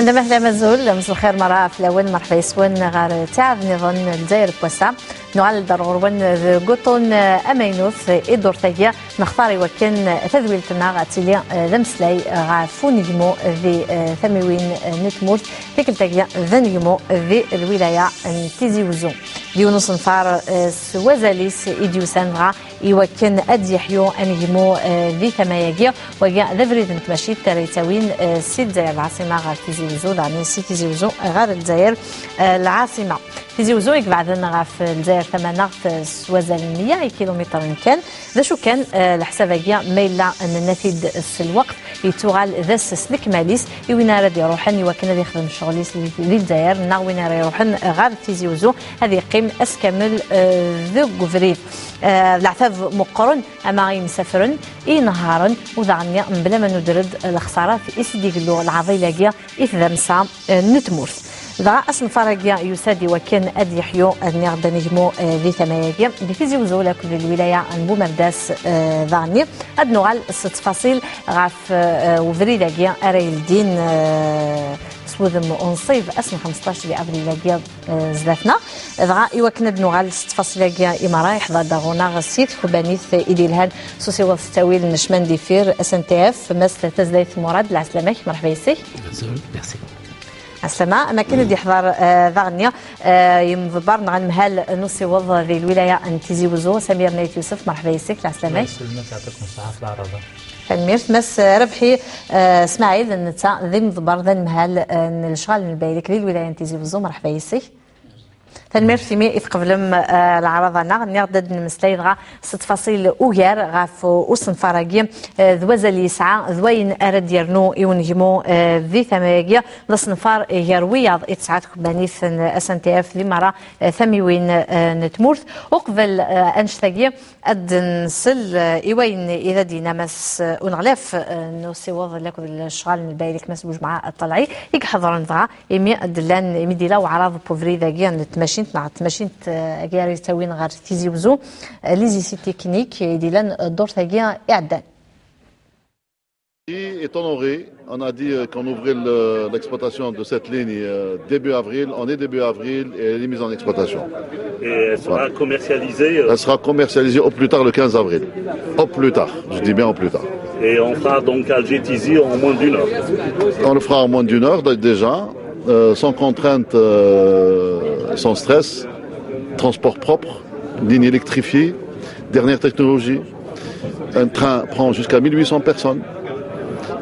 عندما اهلا مزول مساء الخير مرة في الأول مرحبا يسون غار تعب نظن الجزائر بوسع نعال ضرور ون قطن أمينوث إدور ثجيا نختار وكان تذويل تنا غاتيليا ذمسلاي غافون يجمو ذي ثموين نتموت ذيك التجيا ذنجمو ذي الولاية تيزي وزو ديونس نفار سوازاليس إديوسان غا يوكن أديحيو أنجمو ذي ثمايجيا وجاء ذفريد نتمشي تريتاوين سيد زي العاصمة غار تيزي وزو يعني سيد تيزي وزو غار الجزائر العاصمة تيزي وزو يقبعدنا غاف الجزائر 8 سوازالية كيلومتر كان ذا شو كان الحسابية ميلا أن نفيد الوقت يتوغال ذا سلك ماليس وين راه يروحن يوكن هذا يخدم شغليس للجزائر نا وين راه يروحن غار تيزي وزو هذه يقيم اسكامل ذو غفريف العتاب مقرن اما مسافرن نهارا وضعني بلا ما ندرد الخساره في اسديغلو العضيلاقيه اذا مسا نتمورث ذا اسم فرقيا يسادي وكان ادي يحيو النغد نجمو ذي ثماياقيا بفيزي وزولا كل الولايه انبو مرداس ذاني ادنوغال تفاصيل غاف وفريداقيا اري الدين سوذم أنصيف اسم 15 ابريل لاقيا زلافنا ذا يوكن ادنوغال تفاصيل لاقيا امرايح ذا داغونا غسيت خبانيث ايديلهان سوسيوال ستاويل نشمان ديفير SNTF مس تزديث مراد العسلامك مرحبا يسي ميرسي السماء ما كان يحضر ذغنيا يمضبر نغن مهال نصي وضع ذي الولاية تيزي وزو سمير نايت يوسف مرحبا يسيك العسلامة سلمت يعطيكم الصحة في العرضة فالميرت مس ربحي اسماعيل النتا ذي مضبر ذي المهال الشغال البايلك ذي الولاية تيزي وزو مرحبا يسيك فالميرت في مي قبل العرض نغدد المسلاي غا تفاصيل اوغار غاف وسن فراغي ذوازل يسعى ذوين ارد يرنو يونجمو ذي ثماغيا لصنفار يرويض اتسعات بنيث SNTF ذي مرة ثميوين نتمورث وقبل انشتاقي اد نسل ايوين اذا دينا مس ونغلاف نوسيوض لك الشغال البايلك مسبوج مع الطلعي يك حضرن ذا يمي ادلان يمديلا وعراض بوفري ذاكيا نتمشي تمشينت اجاري تاوين غير تيزي وزو ليزيسي تكنيك يديلان الدور تاعي اعداد. Est honoré. On a dit qu'on ouvrait l'exploitation de cette ligne début avril. On est début avril et elle est mise en exploitation. Et elle sera commercialisée Elle sera commercialisée au plus tard le 15 avril. Au plus tard. Je dis bien au plus tard. Et on fera donc Alger-Tizi en moins d'une heure. On le fera en moins d'une heure déjà. Sans contrainte, sans stress, transport propre, ligne électrifiée, dernière technologie. Un train prend jusqu'à 1800 personnes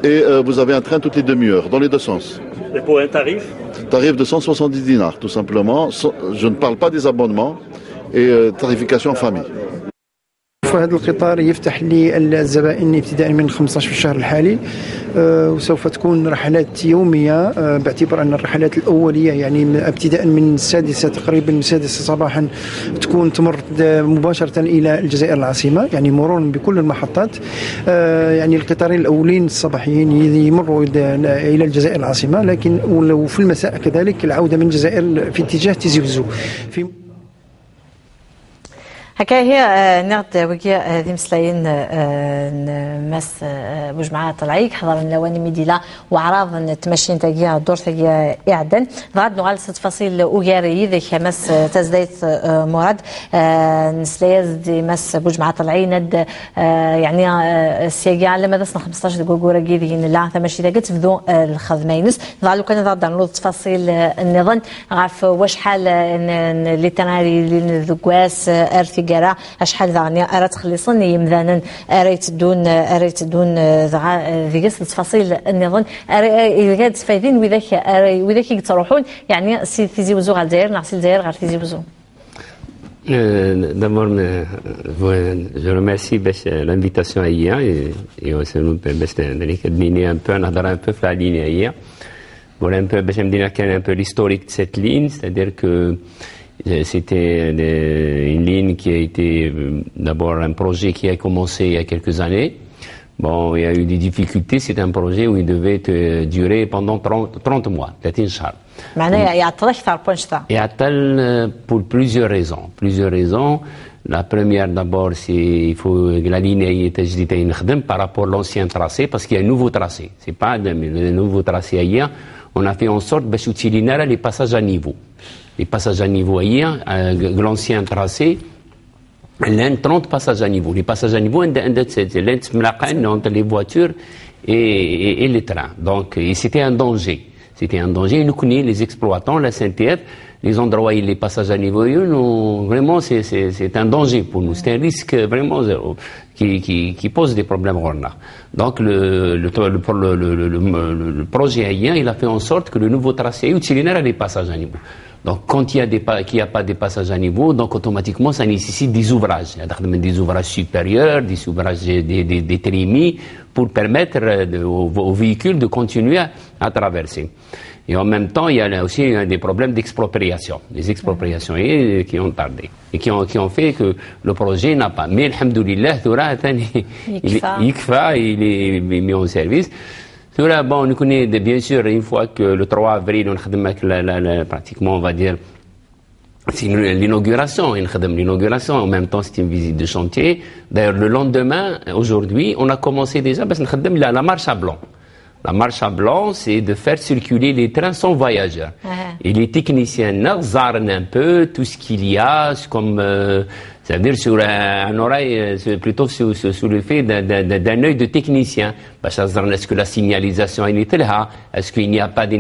et vous avez un train toutes les demi-heures, dans les deux sens. Et pour un tarif ? Tarif de 170 dinars, tout simplement. Je ne parle pas des abonnements et tarification en famille. هذا القطار يفتح للزبائن ابتداء من 15 في الشهر الحالي وسوف تكون رحلات يومية باعتبار أن الرحلات الأولية يعني ابتداء من 6 تقريبا 6 صباحا تكون تمر مباشرة إلى الجزائر العاصمة يعني مرورا بكل المحطات يعني القطارين الأولين الصباحيين يمروا إلى الجزائر العاصمة لكن وفي المساء كذلك العودة من الجزائر في اتجاه تيزي وزو هكا هي نغد وكيا ذي مسلاين مس بوجمعة طلعيك حضر اللواني ميديلا وعراض نتمشين تاقيا دور تاقيا إعدان ضغط نغال تفاصيل أوغاري ذي مس تزديت مراد نسلايز دي مس بوجمعة طلعي ند يعني السياقيا لما دسنا 15 قوقورة قيدين لا تمشي تاقيا تفذو الخدمينس ضغط كان ضغط نلوض تفاصيل النظام غاف واش حال اللي تناري للذقواس أرثي جرا أشحال ذعني أرات خلصني يمذانا أريت دون ذي قصة تفاصيل النظام إذا فايدين وذاك تروحون يعني سي تيزي وزو على الجزائر نعسي الجزائر غير تيزي وزو. D'abord, je remercie l'invitation hier et aussi nous donner un peu la ligne hier. Voilà un peu, j'aime dire un peu l'historique de cette ligne, c'est-à-dire que c'était une ligne qui a été d'abord un projet qui a commencé il y a quelques années. Bon, il y a eu des difficultés. C'est un projet où il devait durer pendant 30 mois, 30 شهر. معناها يعطل أكثر بونشتا. يعطل pour plusieurs raisons. La première d'abord, c'est il faut que la ligne ait été par rapport à l'ancien tracé parce qu'il y a un nouveau tracé. C'est pas le nouveau tracé hier. on a fait en sorte de les passages à niveau. Les passages à niveau, l'ancien tracé, il y a 30 passages à niveau. Les passages à niveau, c'est entre les voitures et les trains. Donc, c'était un danger. C'était un danger. Nous connaissons les exploitants, la SNTF, les endroits où les passages à niveau, vraiment, c'est un danger pour nous. C'est un risque vraiment qui pose des problèmes. Donc, le projet aérien, il a fait en sorte que le nouveau tracé utilise les passages à niveau. Donc, quand il n'y a pas de passage à niveau, donc automatiquement, ça nécessite des ouvrages. Des ouvrages supérieurs, des ouvrages des trémies, pour permettre aux véhicules de continuer à traverser. Et en même temps, il y a aussi des problèmes d'expropriation. Les expropriations qui ont tardé. Et qui ont fait que le projet n'a pas. Mais, alhamdoulilah, il est mis en service. Bon, nous connaissons bien sûr une fois que le 3 avril, on a pratiquement, on va dire, c'est l'inauguration, en même temps c'est une visite de chantier. D'ailleurs, le lendemain, aujourd'hui, on a commencé déjà parce que la marche à blanc. La marche à blanc, c'est de faire circuler les trains sans voyageurs. Et les techniciens zarnent un peu tout ce qu'il y a, comme ça veut dire sur un oreille, plutôt sous le fait d'un œil de technicien. Est-ce que la signalisation est là? Est-ce qu'il n'y a pas de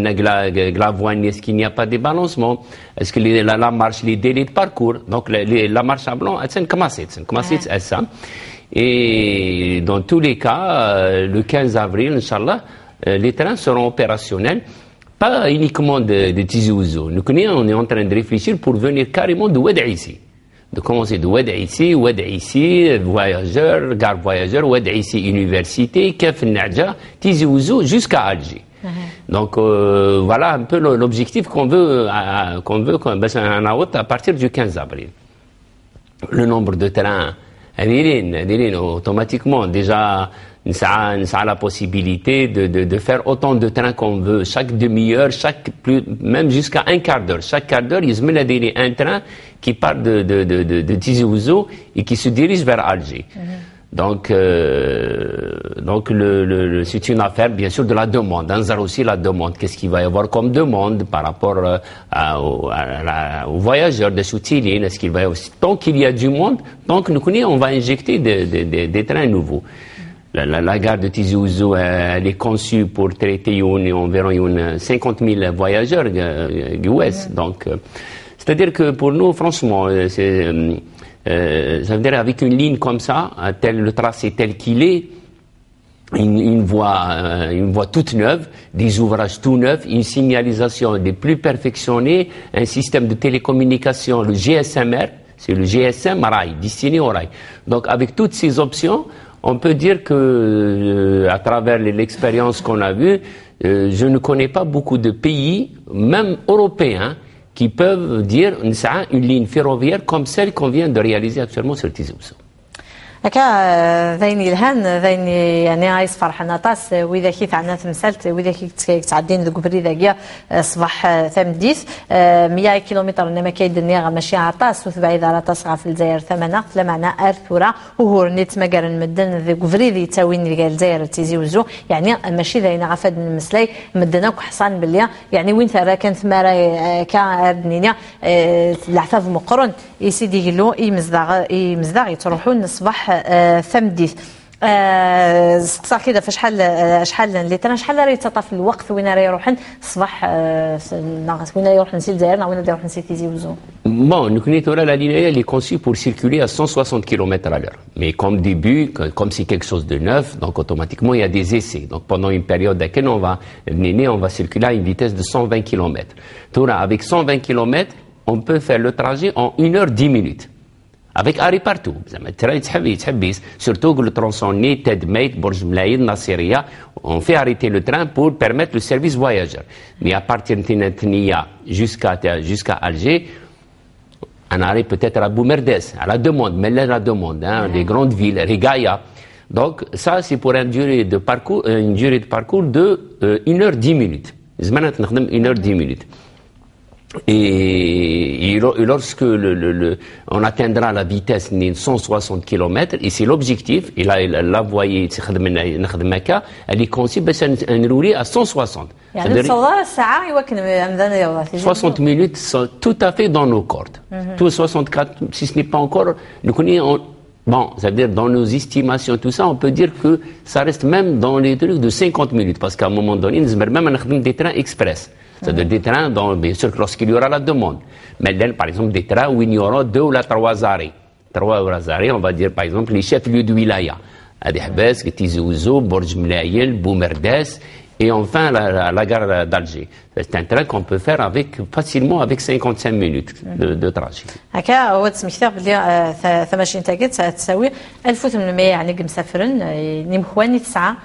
glavoine? Est-ce qu'il n'y a pas de balancement? Est-ce que la marche, les délais de parcours? Donc la marche à blanc, c'est ça. Et dans tous les cas, le 15 avril, Inch'Allah, les trains seront opérationnels, pas uniquement de Tizi Ouzou. Nous on est en train de réfléchir pour venir carrément de Oued Aïssi. De commencer de Oued Aïssi, voyageurs, gare voyageurs, Oued Aïssi, université, Kef Nadja, Tizi Ouzou, jusqu'à Alger. Donc voilà un peu l'objectif qu'on veut à partir du 15 avril. Le nombre de trains, automatiquement, déjà, ça a la possibilité de faire autant de trains qu'on veut, chaque demi-heure, même jusqu'à un quart d'heure. Chaque quart d'heure, il se met un train qui part de Tizi Ouzou et qui se dirige vers Alger. Donc c'est une affaire, bien sûr, de la demande. Dans aussi la demande. Qu'est-ce qu'il va y avoir comme demande par rapport aux voyageurs de Soutiline? Est-ce qu'il va y avoir, tant qu'il y a du monde, tant que nous connaissons, on va injecter des trains nouveaux. La gare de Tizi Ouzou, elle est conçue pour traiter environ 50 000 voyageurs US. Donc, c'est-à-dire que pour nous, franchement, ça veut dire avec une ligne comme ça, le tracé tel qu'il est, une voie toute neuve, des ouvrages tout neufs, une signalisation des plus perfectionnée, un système de télécommunication, le GSMR, c'est le GSM rail, destiné au rail. Donc, avec toutes ces options, on peut dire que, à travers l'expérience qu'on a vue, je ne connais pas beaucoup de pays, même européens, qui peuvent dire une ligne ferroviaire comme celle qu'on vient de réaliser actuellement sur Tizi Ouzou. هكا ذيني الهان ذيني يعني عايز فرحنا طاس واذا كيف عنا تمثلت واذا كيف تعدين ذوك بريداكيا صباح ثمديس 100 كيلومتر انما كيدني ماشي عطاس وثبع اذا تصغى في الجزائر ثمنه معنى ارثوره وهو نيت مقر المدن ذوك بريدي تاوين الجزائر تيزي وزو يعني ماشي ذينا عفاد المسلي مدناك حصان باللي يعني وين ثرا كان ثماره كابنينيا العفاف مقرن يسيدي له يمزداغ يتروحون الصباح ثمديث صح كده شحال اللي ترى شحال راه يتطاف الوقت وين راه يروحن الصباح وين يروح نسيت الجزائر وين يروح نسيت تيزي وزو. Bon, nous connaissons la ligne elle est conçue pour circuler à 160 km à l'heure. Mais comme début, comme c'est quelque chose de neuf, donc automatiquement il y a des essais. Donc pendant une période à laquelle on va circuler à une vitesse de 120 km. Avec 120 km, on peut faire le trajet en 1 heure 10 minutes. Avec arrêt partout. Surtout que le tronçon Né, Tedmeit, Borj Mlaïd, Nasseria, on fait arrêter le train pour permettre le service voyageur. Mais à partir de Tnia jusqu'à Alger, un arrêt peut-être à Boumerdes, à la demande, mais là la demande, les grandes villes, Rigaya. Donc ça c'est pour une durée de parcours de 1 heure 10 minutes. 1 heure 10 minutes. Et lorsque on atteindra la vitesse de 160 km, et c'est l'objectif, et là, la voie, elle est conçue pour rouler à 160. يعني 60 minutes sont tout à fait dans nos cordes. Tout 64, si ce n'est pas encore, nous connaissons. Bon, c'est-à-dire dans nos estimations, tout ça, on peut dire que ça reste même dans les trucs de 50 minutes, parce qu'à un moment donné, nous avons même des trains express. C'est-à-dire des trains, bien sûr, lorsqu'il y aura la demande. Mais là, par exemple, des trains où il y aura 2 ou 3 arrêts. 3 arrêts, on va dire, par exemple, les chefs-lieux de wilaya. Adihbes, Tizi Ouzou, Borj Mlaïel, Boumerdes, et enfin la gare d'Alger. C'est un train qu'on peut faire facilement avec 55 minutes de trajet. هكا هو تسميتها بلي 28 تاكيت تساوي 1800 يعني مسافرين نيمخواني 9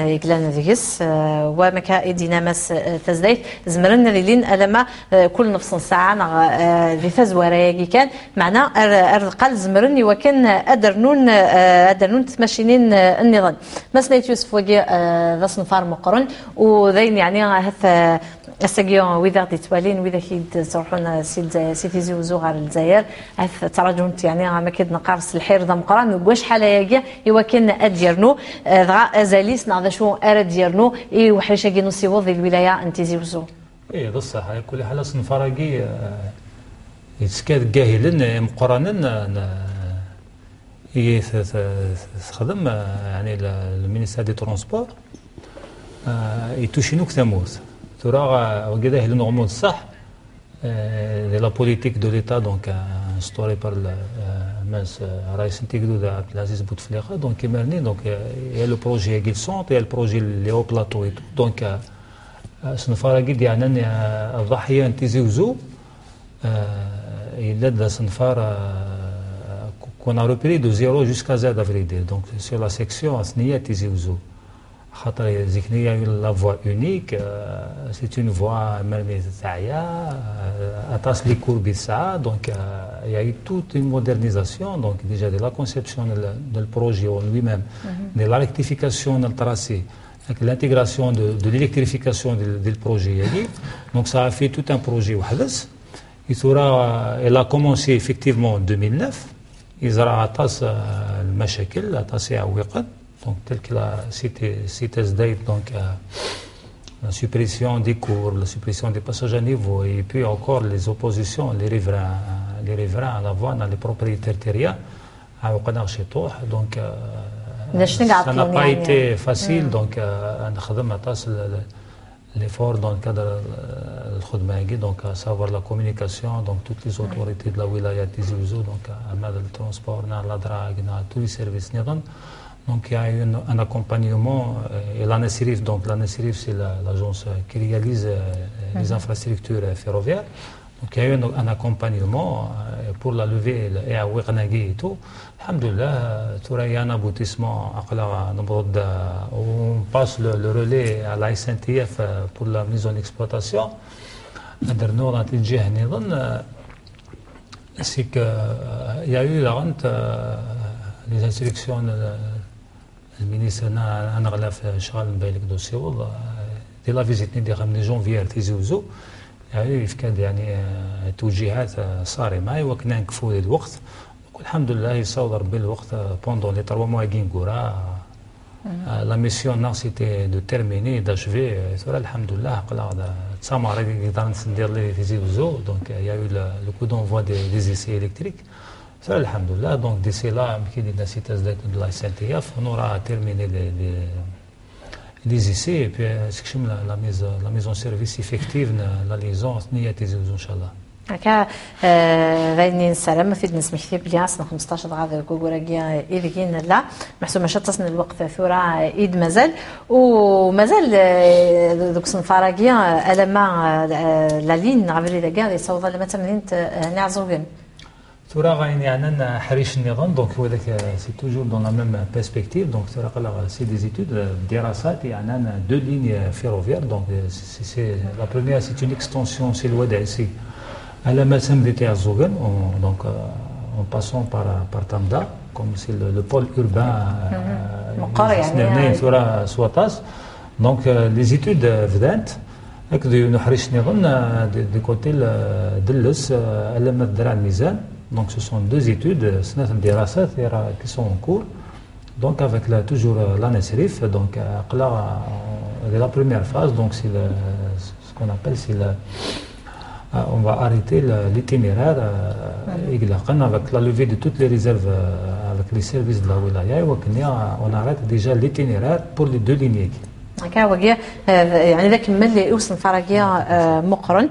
يقلان ذيس ومكا إدينا مس تزديت زمرنا لين ألما كل نفس ساعة في فزورايا كان معنا أرقال زمرني وكان أدرنون تمشينين النظام ما سميت يوسف وجي ذا صنفار مقرن وذين يعني هث السجيون وإذا تتوالين وإذا كيد تروحون سيتيزي وزوغ على الجزائر هث تراجعون يعني ما كيد نقارس الحير ذا مقرن وقواش حالة يجي يوكن أديرنو ذا أزاليس نعذا شو أرديرنو إيه وحرشة جنو سيوض الولاية أنتيزي وزو إيه ذا الصح كل حالة صنفارجي يتسكاد جاهلين مقرنين يخدم يعني المينيستير دي ترونسبور يتوشينوك ثموث ترى وكذا هل نغمون الصح la politique de l'État donc instaurée par le Raïs Ntigdou Abdel Aziz Bouteflika donc il y a le projet Gilson il y a le projet Léo Plateau et tout donc صنفارة قد يعني الضحية انتزي وزو il aide la صنفارة qu'on a repéré de 0 jusqu'à Z à vrai dire donc sur la section Asniya انتزي وزو خاطر ذيكني لا فوا اونيك سي اون فوا مرميه تاعيا اطاس لي كوربي ساعه دونك il y a eu toute une modernisation donc déjà de la conception del projet en lui-même de la rectification del tracé avec l'intégration de l'électrification du projet donc ça a fait tout un projet وحدث elle a commencé effectivement en 2009 يزرع اطاس المشاكل اطاس يعوقات donc tel qu'il a cité Zdaïf, donc la suppression des cours, la suppression des passages à niveau et puis encore les oppositions, les riverains à la voie dans les propriétaires terriens donc ça n'a pas été facile donc l'effort dans le cadre de donc à savoir la communication donc toutes les autorités de la wilaya Tizi Ouzou donc à le transport, la drague, tous les services donc il y a eu un accompagnement et l'ANESRIF, donc l'ANESRIF c'est l'agence qui réalise les infrastructures ferroviaires. Donc il y a eu un accompagnement pour la levée et tout. Alhamdoulilah, il y a un aboutissement. On passe le relais à la SNTF pour la mise en exploitation. C'est qu'il y a eu la rente, les instructions. المينيستر انا غلا في شغال بالك دوسي دي لا فيزيت نديرها من جونفيير تيزي وزو يعني كان يعني توجيهات صارمه وكنا نكفوا الوقت والحمد لله يصور ربي الوقت بوندون لي 3 mois كينغورا لا ميسيون نا سيتي دو تيرميني داشفي الحمد لله قلا تسامر قدرنا ندير لي تيزي وزو دونك يا يو لو كو دونفوا دي زيسي الكتريك Alhamdoulilah, donc d'ici là, la cité de la SNTF, on aura terminé les essais et puis la mise en service effective, la liaison, Inch'Allah. هكا ذاين السلام في نسمح فيه بلياس 15 غاده كوكوراكيا إذكين لا محسوب مشات تصن الوقت ثورة إيد مازال ومازال ذوك صنفاراكيا ألما لالين عبري دقا يصوض لما تمنين نعزوغن ترى غاين عندنا حريش النظام دونك هو ذاك سي توجور دون لا ميم بيرسبكتيف دونك ترى قال سي دي زيتود دراسات عندنا دو لين فيروفيير دونك سي لا بروميير سي اون اكستنسيون سي الوداع سي على ما سمي تاع زوغن دونك en passant par Tamda comme c'est le pôle urbain مقر يعني سواطاس donc les études بدات هكذا نحرش نظن دي كوتي دلس لما درع الميزان دونك سو سون دو زيتود سنة دراسات qui sont en cours donc avec toujours l'ANSRIF donc la première phase donc c'est ce qu'on appelle on va arrêter l'itinéraire avec la levée de toutes les réserves avec les services de la wilaya on arrête déjà l'itinéraire pour les deux lignées. كاوجي يعني ذاك من اللي يوصل فرقيا مقرن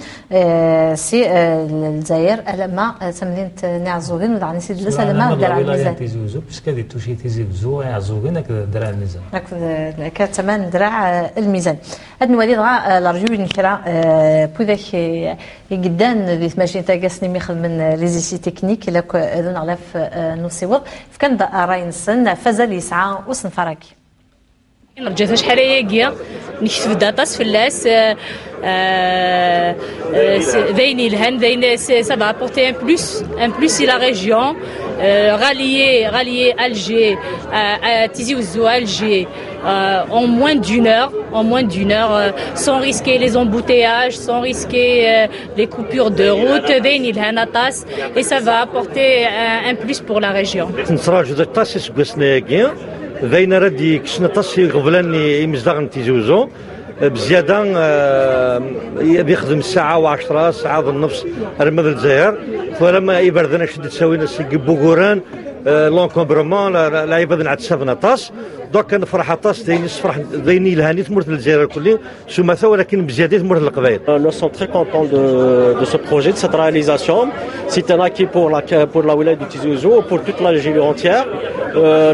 سي الجزائر لما تمدينة نعزوغين وضع نسيد لسه لما درع الميزان تيزوزو باش كادي توشي تيزوزو يعزوغين درع الميزان كتمان درع الميزان هاد نوالي دغا لارجو نكرا بوذاك قدان ذي ثماشين تاقاسني ميخل من ريزيسي تكنيك لك ذون غلاف نوسيوض فكان راي نسن فازل يسعى وسن فرقي رجعت شحال هي نكتب داطاس فلاس ذين الهن ذين ça va apporter un plus sur la région rallier Alger à Tizi Ouzou Alger en moins d'une heure sans risquer les embouteillages sans risquer les coupures de route ذين الهن atas et ça va apporter un plus pour la région. ذين ردي كشنا تصي قبلني يمزدغن تيزوزو بزيادة بيخدم ساعة و10 ساعة ونص رمض الجزائر فلما يبردنا شدت سوينا سيقبو قوران لونكومبرومون لا يبدن عاد سافنا طاس دوك نفرح طاس فرح ذيني الهاني تمرت الجزائر الكلي سمثا ولكن بزيادة تمرت القبائل. Nous sommes très contents de ce projet, de cette réalisation. C'est un acquis pour la wilaya du Tizi Ouzou, pour toute la région entière.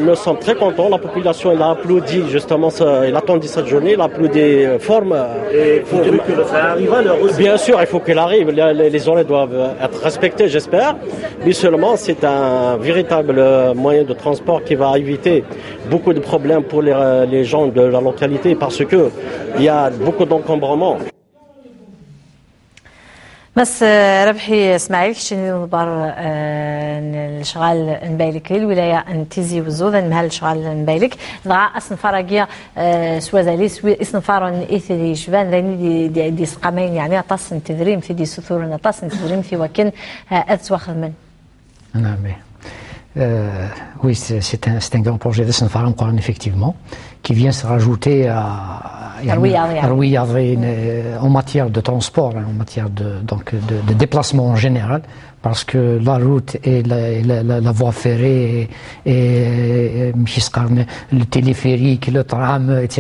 Nous sommes très contents. La population elle a applaudi justement, elle attendait cette journée, elle a applaudi forme. Et vous voulez que ça arrive à l'heure aussi. Bien sûr, il faut qu'elle arrive. Les horaires doivent être respectés, j'espère. Mais seulement, c'est un véritable moyen de transport qui va éviter beaucoup de problèmes pour les gens de la localité parce que il y a beaucoup d'encombrements. بس ربحي اسماعيل كشتي نضبر الشغال نبايلك الولايه تيزي وزو ذا مهل الشغال نبايلك ضاع اصلا فرقيه سوازالي اسم فارن ايثري شبان لاني دي سقامين يعني طاس تدريم في دي سثور طاس تدريم في وكن اتواخذ من نعم. Oui, c'est un grand projet de Sanfaram, effectivement, qui vient se rajouter à en matière de transport, en matière de déplacement en général, parce que la route et la voie ferrée et le téléphérique, le tram, etc.,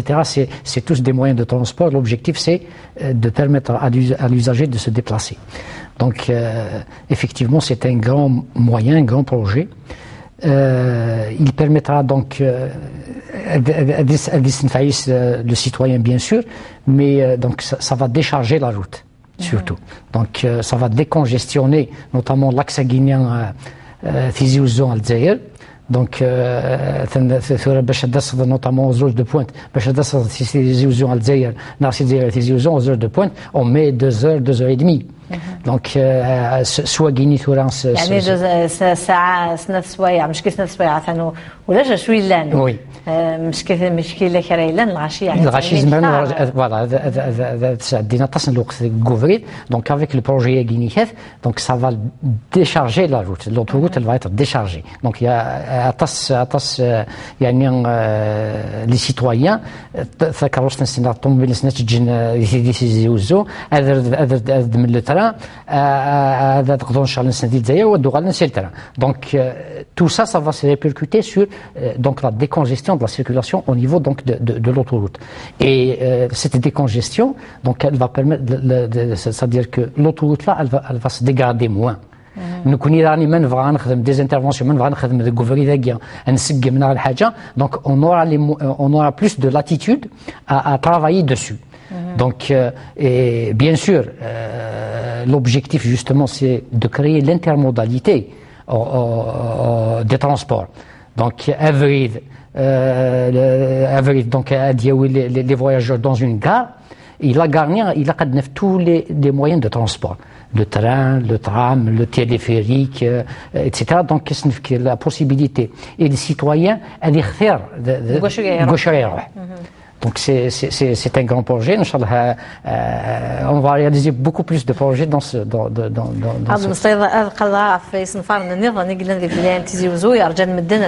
c'est tous des moyens de transport. L'objectif, c'est de permettre à l'usager de se déplacer. Donc, effectivement, c'est un grand moyen, un grand projet. Il permettra donc le citoyen bien sûr, mais donc ça va décharger la route surtout. Donc ça va décongestionner notamment l'axe guinéen Tizi Ouzou Algérie. Donc باش تصل notamment aux heures de pointe باش تصل Tizi Ouzou Algérie ناصي Tizi Ouzou aux heures de pointe on met 2 heures 2 heures et demie. Donc soit Guinée Thorens يعني ساعة سنة سوايع مش كيف سنة سوايع ثانو ولا شوي لان وي مش كيف مشكلة كراي لان الغاشي يعني الغاشي زمان فوالا دينا تصل الوقت كوفريد donc avec le projet Guinée donc ça va décharger la route l'autoroute elle va être déchargée donc il y a atas يعني les citoyens فكروسنا سنة طوموبيل سنة تجن Tizi Ouzou هذا من التران هذا تقدروا نشغل الناس ديال الجزائر ودوا غالنا سير التران donc tout ça va se répercuter sur donc la décongestion de la circulation au niveau donc de l'autoroute et cette décongestion donc elle va permettre c'est-à-dire que l'autoroute là elle va se dégrader moins. نكون راني ما نبغى نخدم دي انترفونسيون ما نبغى نخدم دي كوفريداكيا نسقي من الحاجه donc on aura plus de latitude à travailler dessus. Donc, et bien sûr, l'objectif justement, c'est de créer l'intermodalité des transports. Donc, avril, donc les voyageurs dans une gare, il a tous les moyens de transport. Le train, le tram, le téléphérique, etc. Donc, c'est la possibilité. Et les citoyens, ils Donc c'est un grand projet. Inch'Allah, on va réaliser beaucoup plus de projets dans ce. هذا المستيض قال في صنفار النظام نقلنا ذي بلان تيزي وزوي رجال مدنا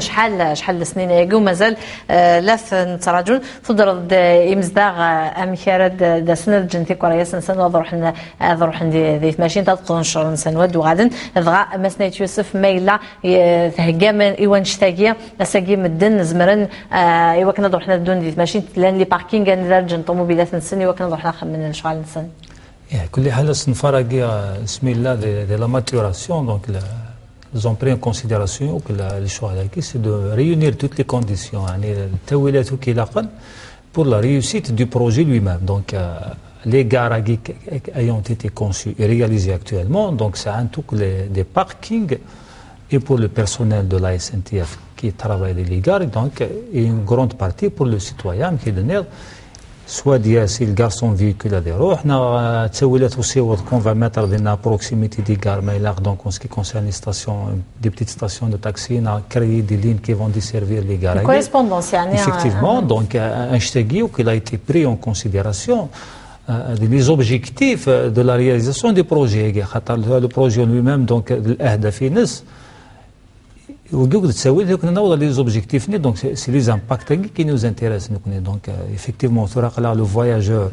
شحال سنين يجو مازال لاث نتراجون فضرد يمزداغ امكارد دا سنة جنتي كوريا سنسن وضروح ذي ماشين تدقون شغل سنود وغادن ضغا مسنيت يوسف ميلا تهجم ايوان شتاقيه اساقي مدن زمرن ايوا كنا ضروحنا دون ذي ماشين لان لي باركينغ نرجن طوموبيلات نسن ايوا كنا ضروحنا من الشغل نسن كل حال سنفرق اسم الله de la maturation donc ils ont pris en considération que le choix c'est de réunir toutes les conditions التويلات كيلاقا pour la réussite du projet lui-même donc les gares ayant été conçus et réalisés actuellement donc c'est un tout des parkings et pour le personnel de la SNTF qui travaille dans les gares donc et une grande partie pour le citoyen qui donne soit si le garçon véhicule à des roues, on va mettre à proximité des gares, mais là, donc, en ce qui concerne les stations, des petites stations de taxi, on a créé des lignes qui vont desservir les gares. Correspondance, effectivement, donc, un ch'tagui qui a été pris en considération les objectifs de la réalisation du projet. Le projet lui-même, donc, l'AHDAFINIS, les objectifs, donc c'est les impacts qui nous intéressent. Donc effectivement, le voyageur,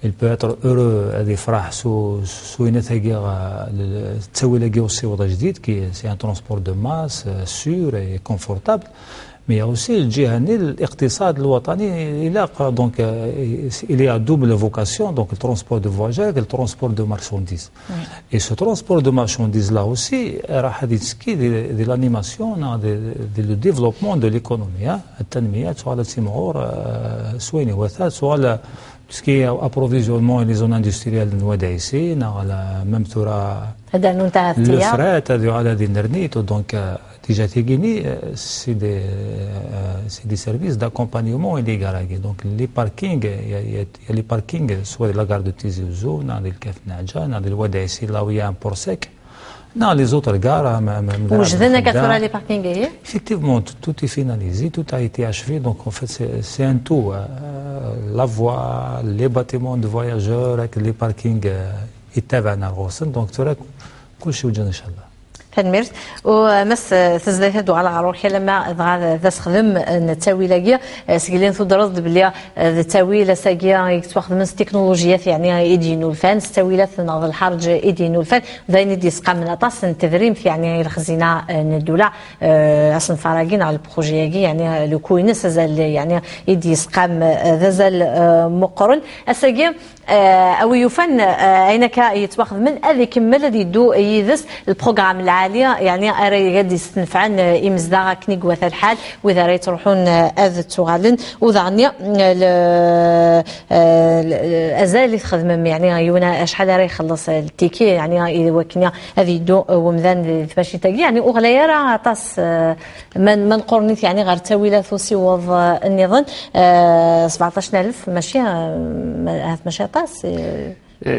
il peut être heureux à des phrases sous une c'est un transport de masse sûr et confortable. Mais il y a aussi le djihani, l'iqtisad, il est à double vocation, donc le transport de voyageurs et le transport de marchandises. Et ce transport de marchandises-là aussi, de l'animation, de développement de l'économie, soit tout ce qui est approvisionnement et les zones industrielles de Nouadhaïsi, même le fret, donc déjà c'est des services d'accompagnement et des garages. Donc les parkings, il y a les parkings, soit la gare de Tizi Ouzou, dans le Kaf Nadja, dans le Ouadhaïsi, là où il y a un port sec. Dans les autres gares, les parkings. Effectivement, tout est finalisé, tout a été achevé. Donc en fait, c'est un tout. La voie, les bâtiments de voyageurs, les parkings, et donc tout le monde, Inch'Allah. تنميرت ومس تزداد هادو على روحي لما ذا تخدم التاويله سجلين تدرد بلي التاويل ساقيا يتخدم تكنولوجيات يعني يدينوا الفان التاويلات ناض الحرج يدينوا الفان ذاين يدي سقا من طاس التدريم في يعني الخزينه الدوله اصلا فراقين على البروجي يعني لو كوينس يعني يدي سقا ذا مقرن اساقيا او يفن عينك يتواخذ من هذه كمل اللي يدو يدس البروغرام العاليه يعني اري غادي يستنفعن يمزدا كنيق وث الحال واذا راي تروحون اذ تغالن وذعني ازال يخدم يعني يونا شحال راي يخلص التيكي يعني وكنا هذه يدو ومذان ماشي تاقي يعني اغليه راه طاس من قرنيت يعني غير تاويلات وصيوض النظام 17000 ماشي ماشي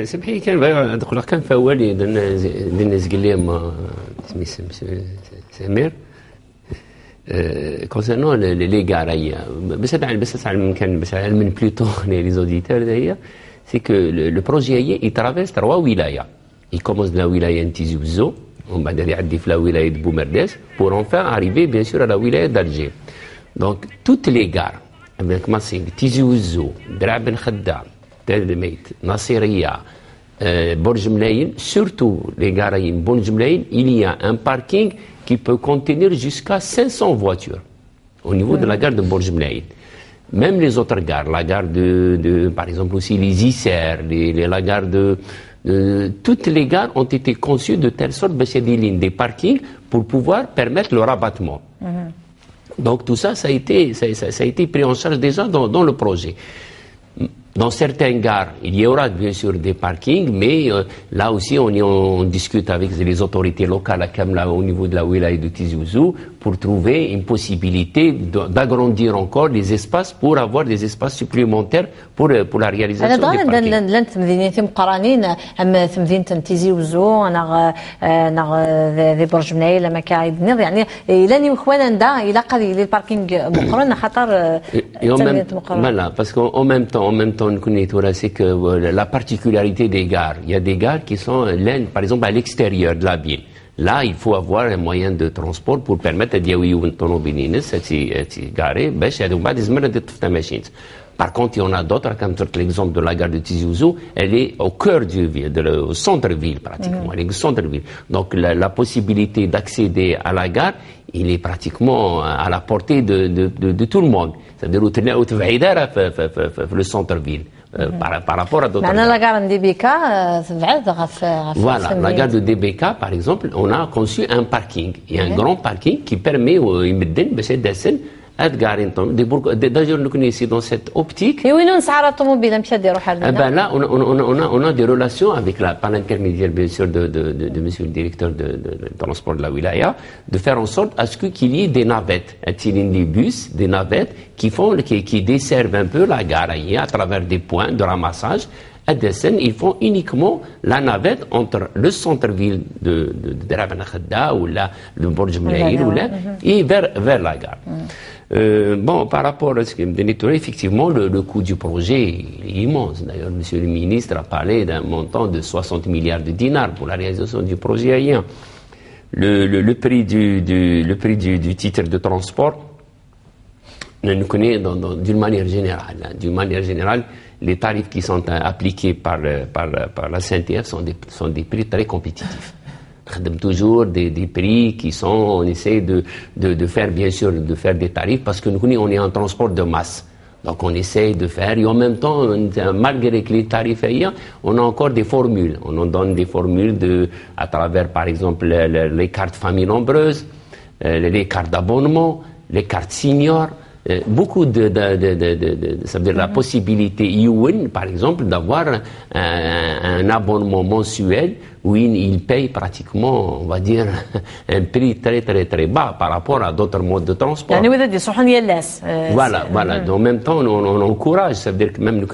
سمحي كان نقول كان فوالي درنا زقليه ما سمير concernant les gares بس علم plutôt les auditeurs d'ailleurs c'est que le projet il traverse 3 wilayas il commence de la wilaya de Tizi Ouzou on va aller في la wilaya de Boumerdès pour enfin arriver bien sûr à la wilaya d'Alger donc toutes les gares avec Massing Tizi Ouzou Drab Ben Khaddam Telmeit, Nasseria, Borj Mlaïn, surtout les gares Borj Mlaïn, il y a un parking qui peut contenir jusqu'à 500 voitures au niveau de la gare de Borj Mlaïn. Même les autres gares, la gare de par exemple aussi les Isser, la gare toutes les gares ont été conçues de telle sorte qu'il y a des lignes, des parkings pour pouvoir permettre le rabattement. Donc tout ça, ça a été pris en charge déjà dans le projet. Dans certaines gares, il y aura bien sûr des parkings, mais là aussi on discute avec les autorités locales à Kamla au niveau de la wilaya de Tizi Ouzou pour trouver une possibilité d'agrandir encore les espaces pour avoir des espaces supplémentaires pour la réalisation des parkings. لن تمدينين مقارنين أما تمدين تيزي وزو أنا ذي برج منايل لما كايد نض يعني لن يخوانا دا إلى قضية للباركينج مقارنة خطر voilà parce qu'en même temps on connaît c'est que la particularité des gares, il y a des gares qui sont par exemple à l'extérieur de la ville. Là, il faut avoir un moyen de transport pour permettre à Diaoui de garer, Par contre, il y en a d'autres, comme l'exemple de la gare de Tizi Ouzou, elle est au cœur du ville, au centre-ville pratiquement, elle est au centre-ville. Donc la possibilité d'accéder à la gare, il est pratiquement à la portée de tout le monde. C'est-à-dire le centre-ville. Par rapport à d'autres gares. Voilà, la gare de DBK, par exemple, on a conçu un parking. Il y a un grand parking qui permet aux Imedden d'ailleurs, nous connaissons dans cette optique. Là, on a des relations avec par l'intermédiaire, bien sûr, de monsieur le directeur de transport de la wilaya, de faire en sorte à ce qu'il y ait des navettes, des bus, des navettes qui desservent un peu la gare à travers des points de ramassage. À Dessen, ils font uniquement la navette entre le centre-ville de Rabana Khadda ou le Borj Mnaïl et vers la gare. Bon, par rapport à ce que me donnait, effectivement, le coût du projet est immense. D'ailleurs, monsieur le ministre a parlé d'un montant de 60 milliards de dinars pour la réalisation du projet aérien. Le prix du titre de transport, nous connaît d'une manière générale. D'une manière générale, les tarifs qui sont appliqués par la CNTF sont des prix très compétitifs. Toujours des prix qui sont, on essaie de faire bien sûr des tarifs parce que nous on est en transport de masse. Donc on essaie de faire et en même temps, malgré que les tarifs ailleurs, on a encore des formules. On en donne des formules à travers par exemple les cartes famille nombreuses, les cartes d'abonnement, les cartes seniors. Beaucoup ça veut dire la possibilité UN, par exemple, d'avoir un abonnement mensuel où il paye pratiquement, on va dire, un prix très très très bas par rapport à d'autres modes de transport. Voilà. En même temps, on encourage, ça veut dire que même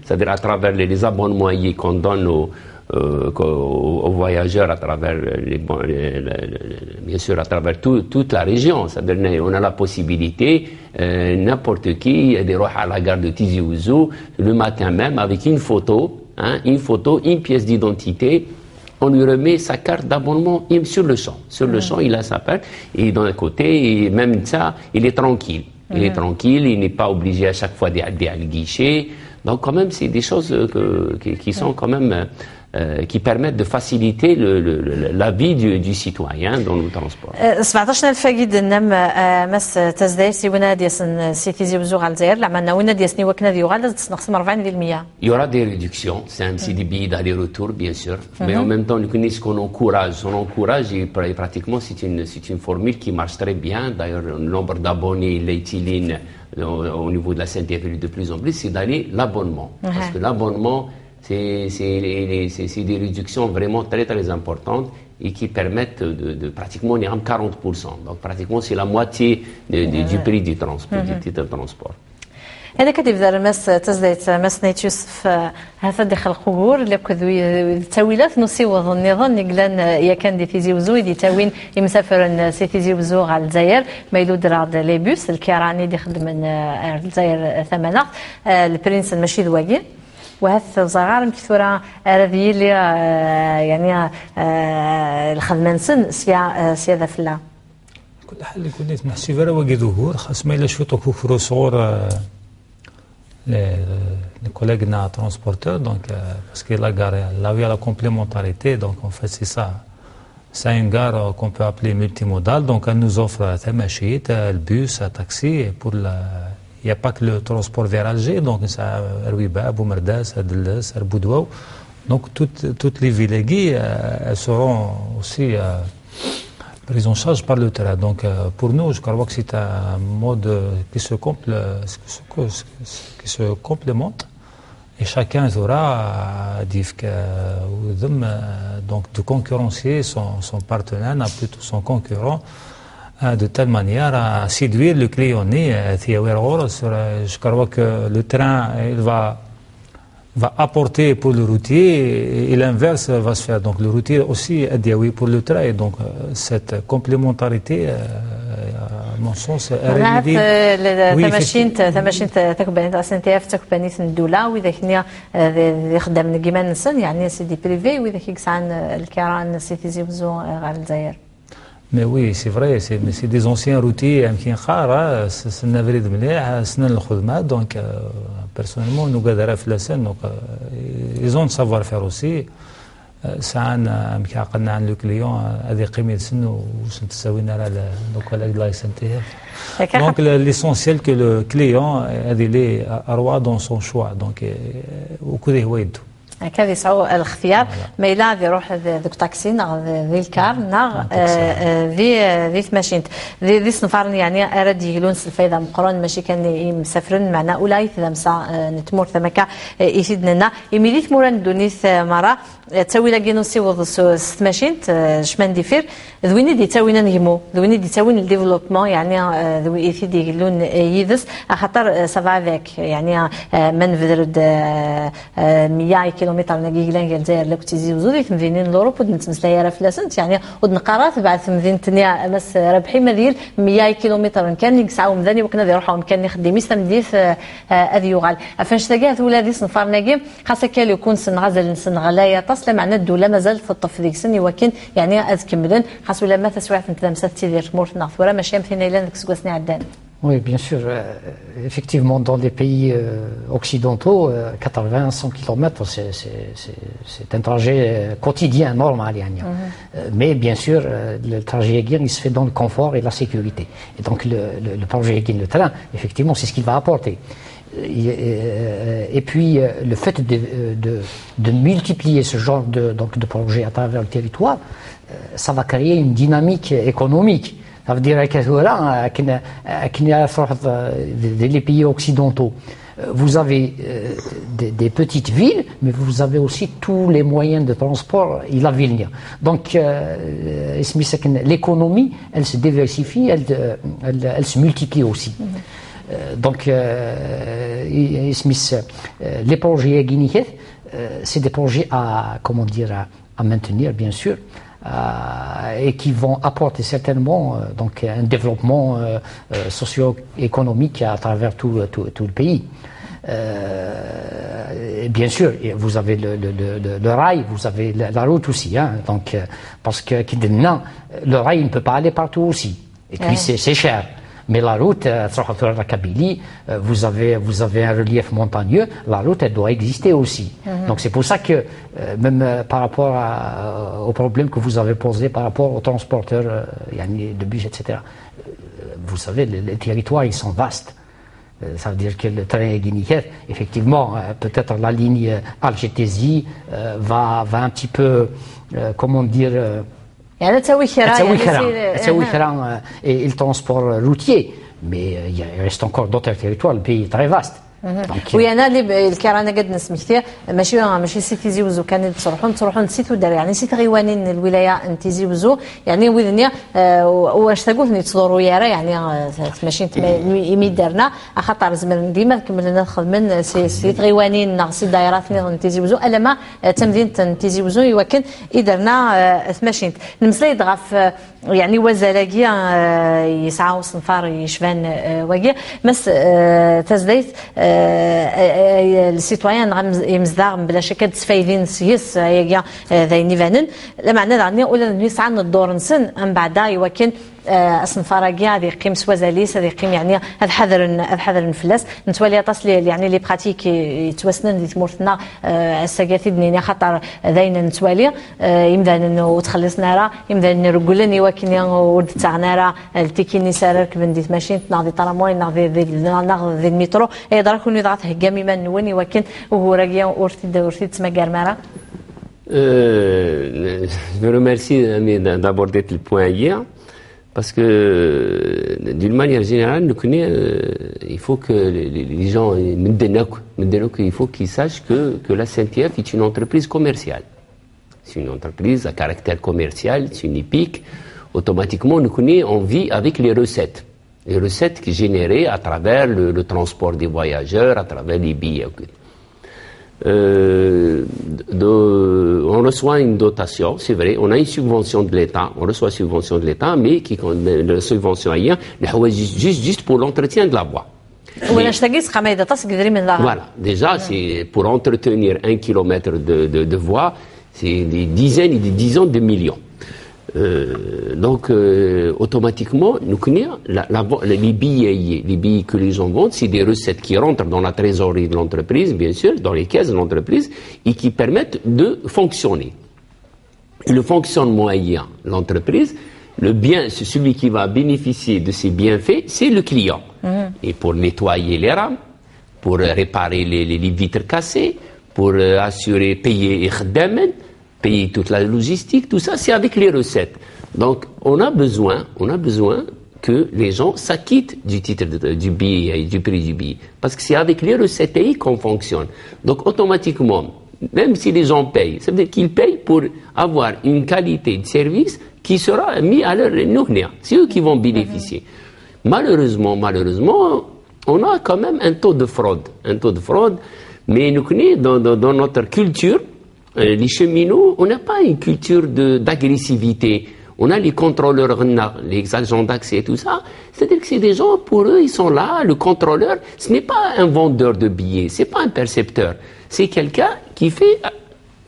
ça veut dire à travers les abonnements qu'on donne aux voyageurs à travers bien sûr à travers toute la région. C'est-à-dire on a la possibilité n'importe qui de aller à la gare de Tizi Ouzou le matin même avec une photo, une pièce d'identité. On lui remet sa carte d'abonnement sur le champ. Sur le champ, il a sa carte et d'un côté, et même ça, il est tranquille. Il n'est pas obligé à chaque fois d'aller à le guichet. Donc quand même, c'est des choses qui sont quand même qui permettent de faciliter la vie du citoyen dans le transport. 17,000 جديد نم مس تزداي سيونا ديسن سيتيزي وزوغ الجزائر لعملنا ونا ديسني وكنا ديوغال تنقسم 40%. Il y aura des réductions, c'est des billets d'aller-retour bien sûr, mais en même temps nous connaissons qu'on encourage et pratiquement c'est une formule qui marche très bien. D'ailleurs le nombre d'abonnés l'éthyline au niveau de la CNTF de plus en plus, c'est d'aller l'abonnement parce que l'abonnement c'est des réductions vraiment très très importantes et qui permettent de pratiquement 40%. Donc pratiquement c'est la moitié du prix du transport, du titre de transport. هذا كتب ذا المس تزديت مس نيتشوف هذا داخل الخبور اللي كذوي تاويلات نصيوض النظام نقلان يا كان دي تيزي وزو دي تاوين يمسافر سي تيزي وزو على الجزائر ما يلود راد لي بوس الكيراني دي خدم من الجزائر ثمنه البرنس ماشي ذواقي وهذا صغار كثورة رذي اللي يعني الخدمة نسن سيادة فلا كل حال كنت نحسي فرا وقي ظهور خاص ما إلا شوطو كفرو صغور les collègues na transporteurs donc parce que la gare là où il y a la complémentarité donc en fait c'est ça c'est une gare qu'on peut appeler multimodale donc elle nous offre tamachit le bus un taxi pour il n'y a pas que le transport vers Alger donc ça Rouiba Boumerdas Adels Boudouou donc toutes les villes elles seront aussi prise en charge par le train. Donc pour nous, je crois que c'est un mode qui se complémente Et chacun aura donc de concurrencer son partenaire, plutôt son concurrent, de telle manière à séduire le client. Je crois que le train il va apporter pour le routier et l'inverse va se faire. Donc le routier aussi a dit oui pour le train. Et donc cette complémentarité, à mon sens, تماشين تكبانيت SNCF تكبانيت الدولة وإذا كنا يخدم كيما نسن يعني سيدي بريفي وإذا كيسعان الكيران سيتيزي بزو غير الجزائر. Mais oui, c'est vrai, c'est des anciens routiers qui sont navires de مليح سنن الخدمة donc personnellement nous قادرة في لسن donc ils ont le savoir-faire aussi ساعان عقلنا عن لو كليون هذه قيمة سن وسن تساوينا على donc la SNCF. Donc l'essentiel que le client هذه لي أروع dans son choix donc وكذا هو يدو. كذا يسعوا الخفيار ما إلا ذي روح ذوك تاكسي نغ ذي الكار نغ ذي ثماشينت ذي صنفارن يعني أراد يجلون سلفايدا مقرن ماشي كان يمسافرن معنا أولاي ذا مسا نتمور ثمكا يفيدنا يميلي ثمورن دونيث مرة تسوي لاقينو سيوض ثماشينت شمان ديفير ذويني دي تاوينا نجمو ذويني دي تاوين الديفلوبمون يعني ذوي يفيد يجلون يدس خاطر سافا ذاك يعني من فدرد 100 كيلومتر نجيلان الجزائر لو تيزي وزودي تمدينين لوروب ودنتمسلايا راه فلاسنت يعني ودنقرات بعد تمدين تنيا مس ربحي مدير 100 كيلومتر كان يسعوا مدني وكنا يروحوا كان يخدم يستمديث اذ يغال افنش تاقات ولادي صنفار ناقي خاصه كان يكون سن غزل سن غلايا تصل معنا الدوله مازال في الطف ذيك سن ولكن يعني اذكملن خاص ولا ما تسوع في تلامسات تيدير مورتنا ورا ماشي مثلنا الا ديك سكواسني عدان. Oui, bien sûr. Effectivement, dans les pays occidentaux, 80-100 km, c'est un trajet quotidien, normal. Mais bien sûr, le trajet aérien, il se fait dans le confort et la sécurité. Et donc, le projet aérien, le train, effectivement, c'est ce qu'il va apporter. Et puis, le fait de multiplier ce genre de projet à travers le territoire, ça va créer une dynamique économique. Ça veut dire que les pays occidentaux, vous avez des petites villes, mais vous avez aussi tous les moyens de transport et la ville. Donc, l'économie, elle se diversifie, elle se multiplie aussi. Donc, les projets à Guinée, c'est des projets à maintenir, bien sûr. Et qui vont apporter certainement donc un développement socio-économique à travers tout le pays. Et bien sûr, vous avez le rail, vous avez la route aussi, donc parce que le rail ne peut pas aller partout aussi. Et puis c'est cher. Mais la route, la Kabylie, vous avez un relief montagneux, la route, elle doit exister aussi. Donc c'est pour ça que, même par rapport au problème que vous avez posé par rapport aux transporteurs de bus, etc., vous savez, les territoires, ils sont vastes. Ça veut dire que le train guinéen, effectivement, peut-être la ligne Alger-Tézi va un petit peu, comment dire... يعني تسوي خيران et le transport routier, mais il reste encore d'autres territoires, le pays est très vaste. وي انا اللي الكيرانه قد نسميتيه ماشي سي تيزي وزو كان تروحون نسيتو دار يعني سيت غيوانين الولايه نتيزي وزو يعني وذنيا واش تقول نتصدروا يارا يعني ماشي يمي دارنا خاطر زمن ديما كملنا نخدم سيت غيوانين ناقصي دايرات نتيزي وزو الا ما تمدين نتيزي وزو يمكن يدرنا ثماشين نمسلي ضعف يعني وزلاقيا يسعى صنفار يشفان واقيا مس تزديت السيتويان يمزداغ بلا شك تسفايدين سيس هي ذاين فانن لما عندنا ولا نسعى الدور نسن من بعدا يمكن الصنفارة هذه قيم سوازاليس هذه قيم يعني هذا حذر نفلاس نتولي تصل يعني لي براتيك يتوسنن دي تمورتنا الساقاتي دنيا خاطر ذاين نتولي يمدان وتخلصنا راه يمدان نرجلني وكن ورد تاعنا راه التيكيني سارك بنديت ماشين ناضي طراموين ناضي المترو يدرك انه يضغط هكامي ما نوني وكن وهو راقيا ورثي تسمى كارمارا. Je vous remercie d'aborder le point hier. Parce que, d'une manière générale, il faut que les gens, il faut qu'ils sachent que la CNTF est une entreprise commerciale. C'est une entreprise à caractère commercial, c'est une épique. Automatiquement, on vit avec les recettes. Les recettes qui sont générées à travers le transport des voyageurs, à travers les billets. On reçoit une dotation, c'est vrai, on a une subvention de l'État, on reçoit une subvention de l'État, mais la subvention ailleurs, juste pour l'entretien de la voie. Voilà, déjà, c'est pour entretenir 1 kilomètre de voie, c'est des dizaines et des dizaines de millions. Donc, automatiquement, les billets que les gens vendent, c'est des recettes qui rentrent dans la trésorerie de l'entreprise, bien sûr, dans les caisses de l'entreprise, et qui permettent de fonctionner. Et le fonctionnement ayant l'entreprise, c'est celui qui va bénéficier de ces bienfaits, c'est le client. Et pour nettoyer les rames, pour réparer les vitres cassées, pour assurer, payer payer toute la logistique, tout ça, c'est avec les recettes. Donc, on a besoin que les gens s'acquittent du titre du billet et du prix du billet. Parce que c'est avec les recettes qu'on fonctionne. Donc, automatiquement, même si les gens payent, ça veut dire qu'ils payent pour avoir une qualité de service qui sera mise à leur nourrir. C'est eux qui vont bénéficier. Malheureusement, on a quand même un taux de fraude. Mais nous, dans notre culture, les cheminots, on n'a pas une culture d'agressivité. On a les contrôleurs, les agents d'accès et tout ça. C'est-à-dire que c'est des gens, pour eux, ils sont là. Le contrôleur, ce n'est pas un vendeur de billets, c'est pas un percepteur. C'est quelqu'un qui fait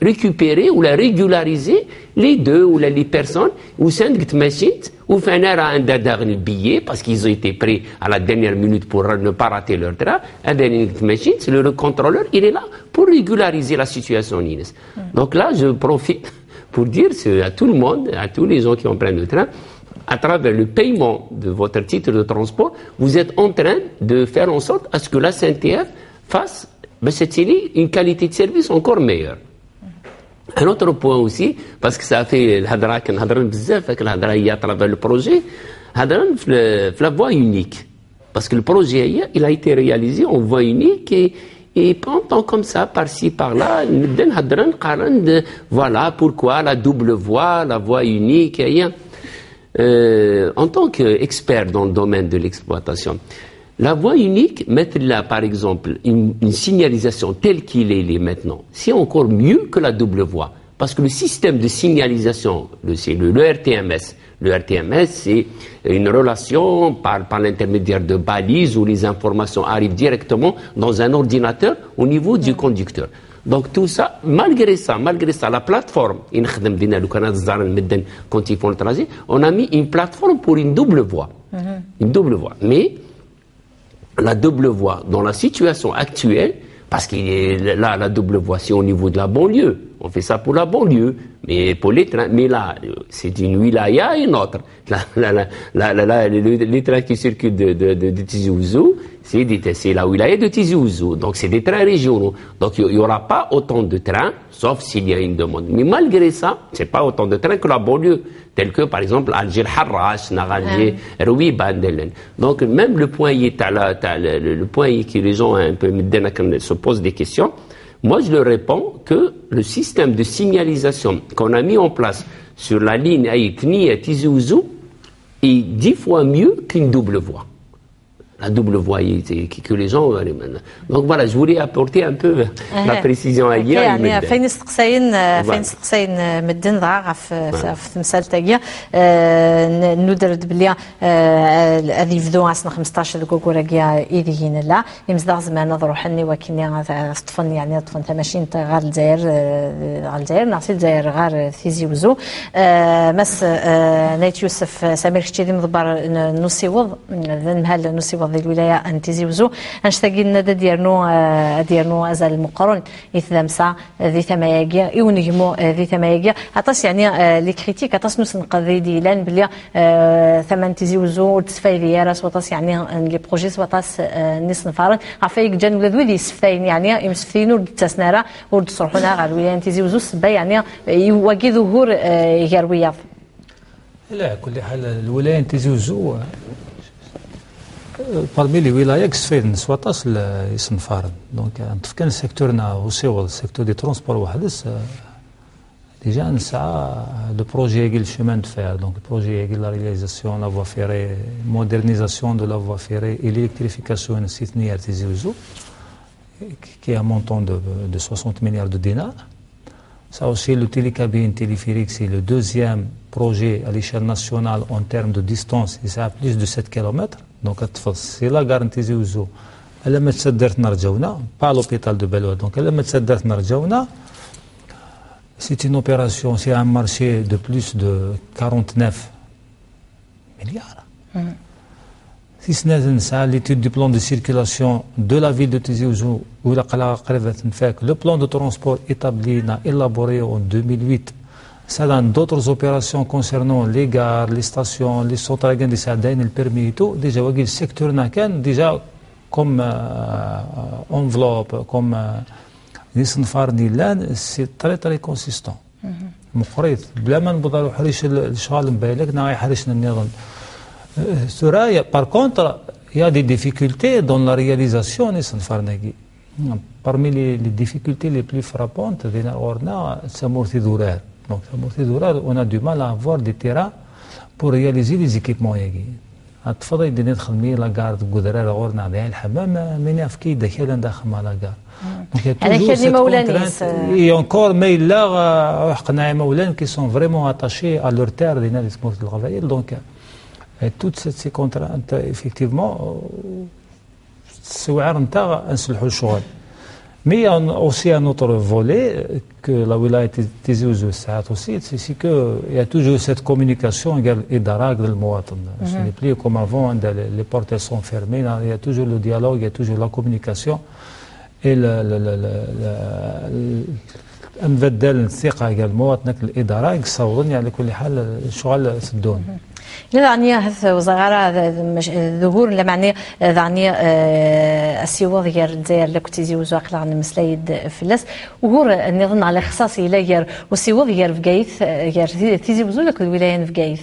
récupérer ou la régulariser les deux ou les personnes ou cinq machines ou faire un dernier billet parce qu'ils ont été prêts à la dernière minute pour ne pas rater leur train. Un dernier machine, le contrôleur, il est là pour régulariser la situation. Donc là, je profite pour dire à tout le monde, à tous les gens qui empruntent le train, à travers le paiement de votre titre de transport, vous êtes en train de faire en sorte à ce que la CNTF fasse une qualité de service encore meilleure. Un autre point aussi, parce que ça a fait l'hadra à travers le projet, la voie unique. Parce que le projet, il a été réalisé en voie unique et pendant comme ça, par-ci, par-là, voilà pourquoi la double voie, la voie unique. En tant qu'expert dans le domaine de l'exploitation, la voie unique, mettre là, par exemple, une signalisation telle qu'il est maintenant, c'est encore mieux que la double voie. Parce que le système de signalisation, c'est le RTMS. Le RTMS, c'est une relation par l'intermédiaire de balises où les informations arrivent directement dans un ordinateur au niveau du conducteur. Donc tout ça, malgré ça, la plateforme, quand ils font le trajet, on a mis une plateforme pour une double voie. Une double voie. Mais la double voie, dans la situation actuelle, parce que là, la double voie, c'est au niveau de la banlieue. On fait ça pour la banlieue, mais pour les trains. Mais là, c'est une wilaya et une autre. Les trains qui circulent de Tizi Ouzou, c'est la wilaya de Tizi Ouzou. Donc, c'est des trains régionaux. Donc, il n'y aura pas autant de trains, sauf s'il y a une demande. Mais malgré ça, c'est pas autant de trains que la banlieue. Tel que, par exemple, Alger-Harrach, Alger, Rouiba, Ndelen. Donc, même le point le point que les gens un peu se posent des questions, moi, je leur réponds que le système de signalisation qu'on a mis en place sur la ligne Aïkni à Tizi Ouzou est 10 fois mieux qu'une double voie. La double voie que les gens... Donc voilà, je voulais apporter un peu la précision à hier. يعني فين استقساين مدن ضاع في مسألة تاعي ندرد بلي هذه فدو عسنا 15 كوكوراكيا إيديين لا يمزدغ زمان نظروا حني وكني طفن يعني طفن تماشين غار الجزائر نعطي الجزائر غار ثيزي وزو مس نايت يوسف سمير كشتي مضبر نوسيوض نمهل نوسيوض ذي الولاية أنتيزي وزو هنشتاقي لنا ديرنو أزال المقرن يثلمسا ذي ثماياقيا يونجمو ذي ثماياقيا عطاس يعني لي كريتيك عطاس نوس نقضي ديلان بلي ثمان تيزي وزو تسفاي راس وطاس يعني لي بروجيس وطاس نيس نفارن عفايق جان ولاد ولي يسفاين يعني يمسفين ورد تسنارا ورد صرحونا على الولاية أنتيزي وزو سبا يعني يواقي ظهور يارويا لا كل حال الولايه تيزي وزو parmi les wilayas qui se fait soit يصنفارن دونك كان سيكتورنا وسيول السيكتور دي ترونسبور وحدث déjà نسعى le projet le chemin de fer donc le projet la réalisation la voie ferrée modernisation de la voie ferrée et l'électrification de site Nier Tizi Ouzou qui est un montant de 60 milliards de dinars. Ça aussi, le télécabine téléphérique, c'est le deuxième projet à l'échelle nationale en termes de distance, et ça a plus de 7 km. Donc, c'est la gare Tizi Ouzou. Elle a mis pas l'hôpital de Beloua. Donc, elle a mis c'est une opération, c'est un marché de plus de 49 milliards. Si ce n'est ça, l'étude du plan de circulation de la ville de Tizi Ouzou, où le plan de transport établi, élaboré en 2008, ça donne d'autres opérations concernant les gares, les stations, les centres de Sadane, le permis et tout. Déjà, le secteur Nakan, déjà, comme enveloppe, comme c'est très très consistant. Par contre, il y a des difficultés dans la réalisation de Sanfarnagui. Parmi les difficultés les plus frappantes, donc, on a du mal à avoir des terrains pour réaliser les équipements. تفضل بدنا ندخل من لاكار غودرا غورنا على الحمام من في كي دخل داخل مع لاكار يعني كاين مولانيس اي اونكور مي لا حقنا مولان كي سون فريمون اتاشي ا لور تير ديال السبورت الغفايل دونك توت سي كونترانت ايفيكتيفمون السوعر نتاع نسلحوا الشغل Mais il y a aussi un autre volet que la wilaya Tizi Ouzou aussi, c'est qu'il y a toujours cette communication et d'arag de l'Mouatan. Ce n'est plus comme avant, les portes sont fermées, il y a toujours le dialogue, il y a toujours la communication. Et المبدل الثقة également الإدارة يصورون على كل حال الشغل سدون. لذعني هذ وزغارة ظهور لمعني ذعني السيوض غير دير لكتيزي وزاق عن مسلايد فلس وهور نظن على خصاصي لا والسيوض غير في جايث غير تيزي وزولك الولاية في جايث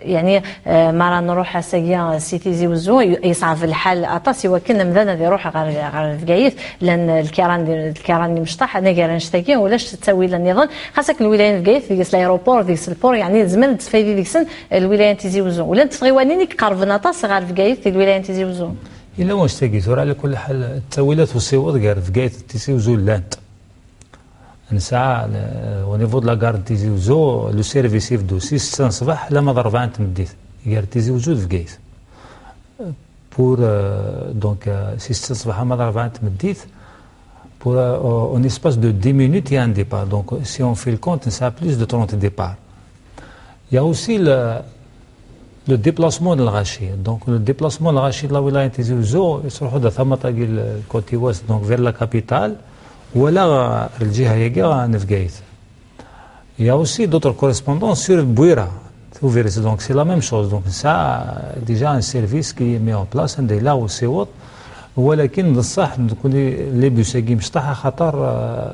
يعني مرة نروح سيا سيتيزي وزو يصعب الحال أطاسي وكنا مذانا ذي روح غير فقايث لأن الكيران مشطح أنا غير نشتكي ولاش تسوي لنا نظن خاصك الولاية فقايث ديك الأيروبور ديك البور يعني زمان تفايدي ديك السن الولاية تيزي وزو ولا تغيوانينك قربنا طاس غير فقايث الولاية تيزي وزو إلا واش تاكيت على كل حال التاويلات والصيوط غير فقايث تيزي وزو لانت نسعى au niveau de la gare de Tizi Ouzou le service يفدو 6 صباح لا ما 4 تمديت غير تيزي وزو في كايس pour donc 6 صباح ما 4 تمديت pour en espace de 10 minutes il y a un départ donc si on fait le compte ça a plus de 30 départs il y a aussi le déplacement de l'Rachi donc le déplacement de l'Rachi de la wilaya Tizi Ouzou يروحوا ده ثم تاقي الكوتي وست donc vers la capitale ولا الجهة يجا نفقايث. Il y a aussi d'autres correspondances sur Bouira. Vous verrez, donc c'est la même chose. Donc ça, déjà un service qui est mis en place, un là aussi autre. ولكن بصح نكون لي بيس كي مشطحه خاطر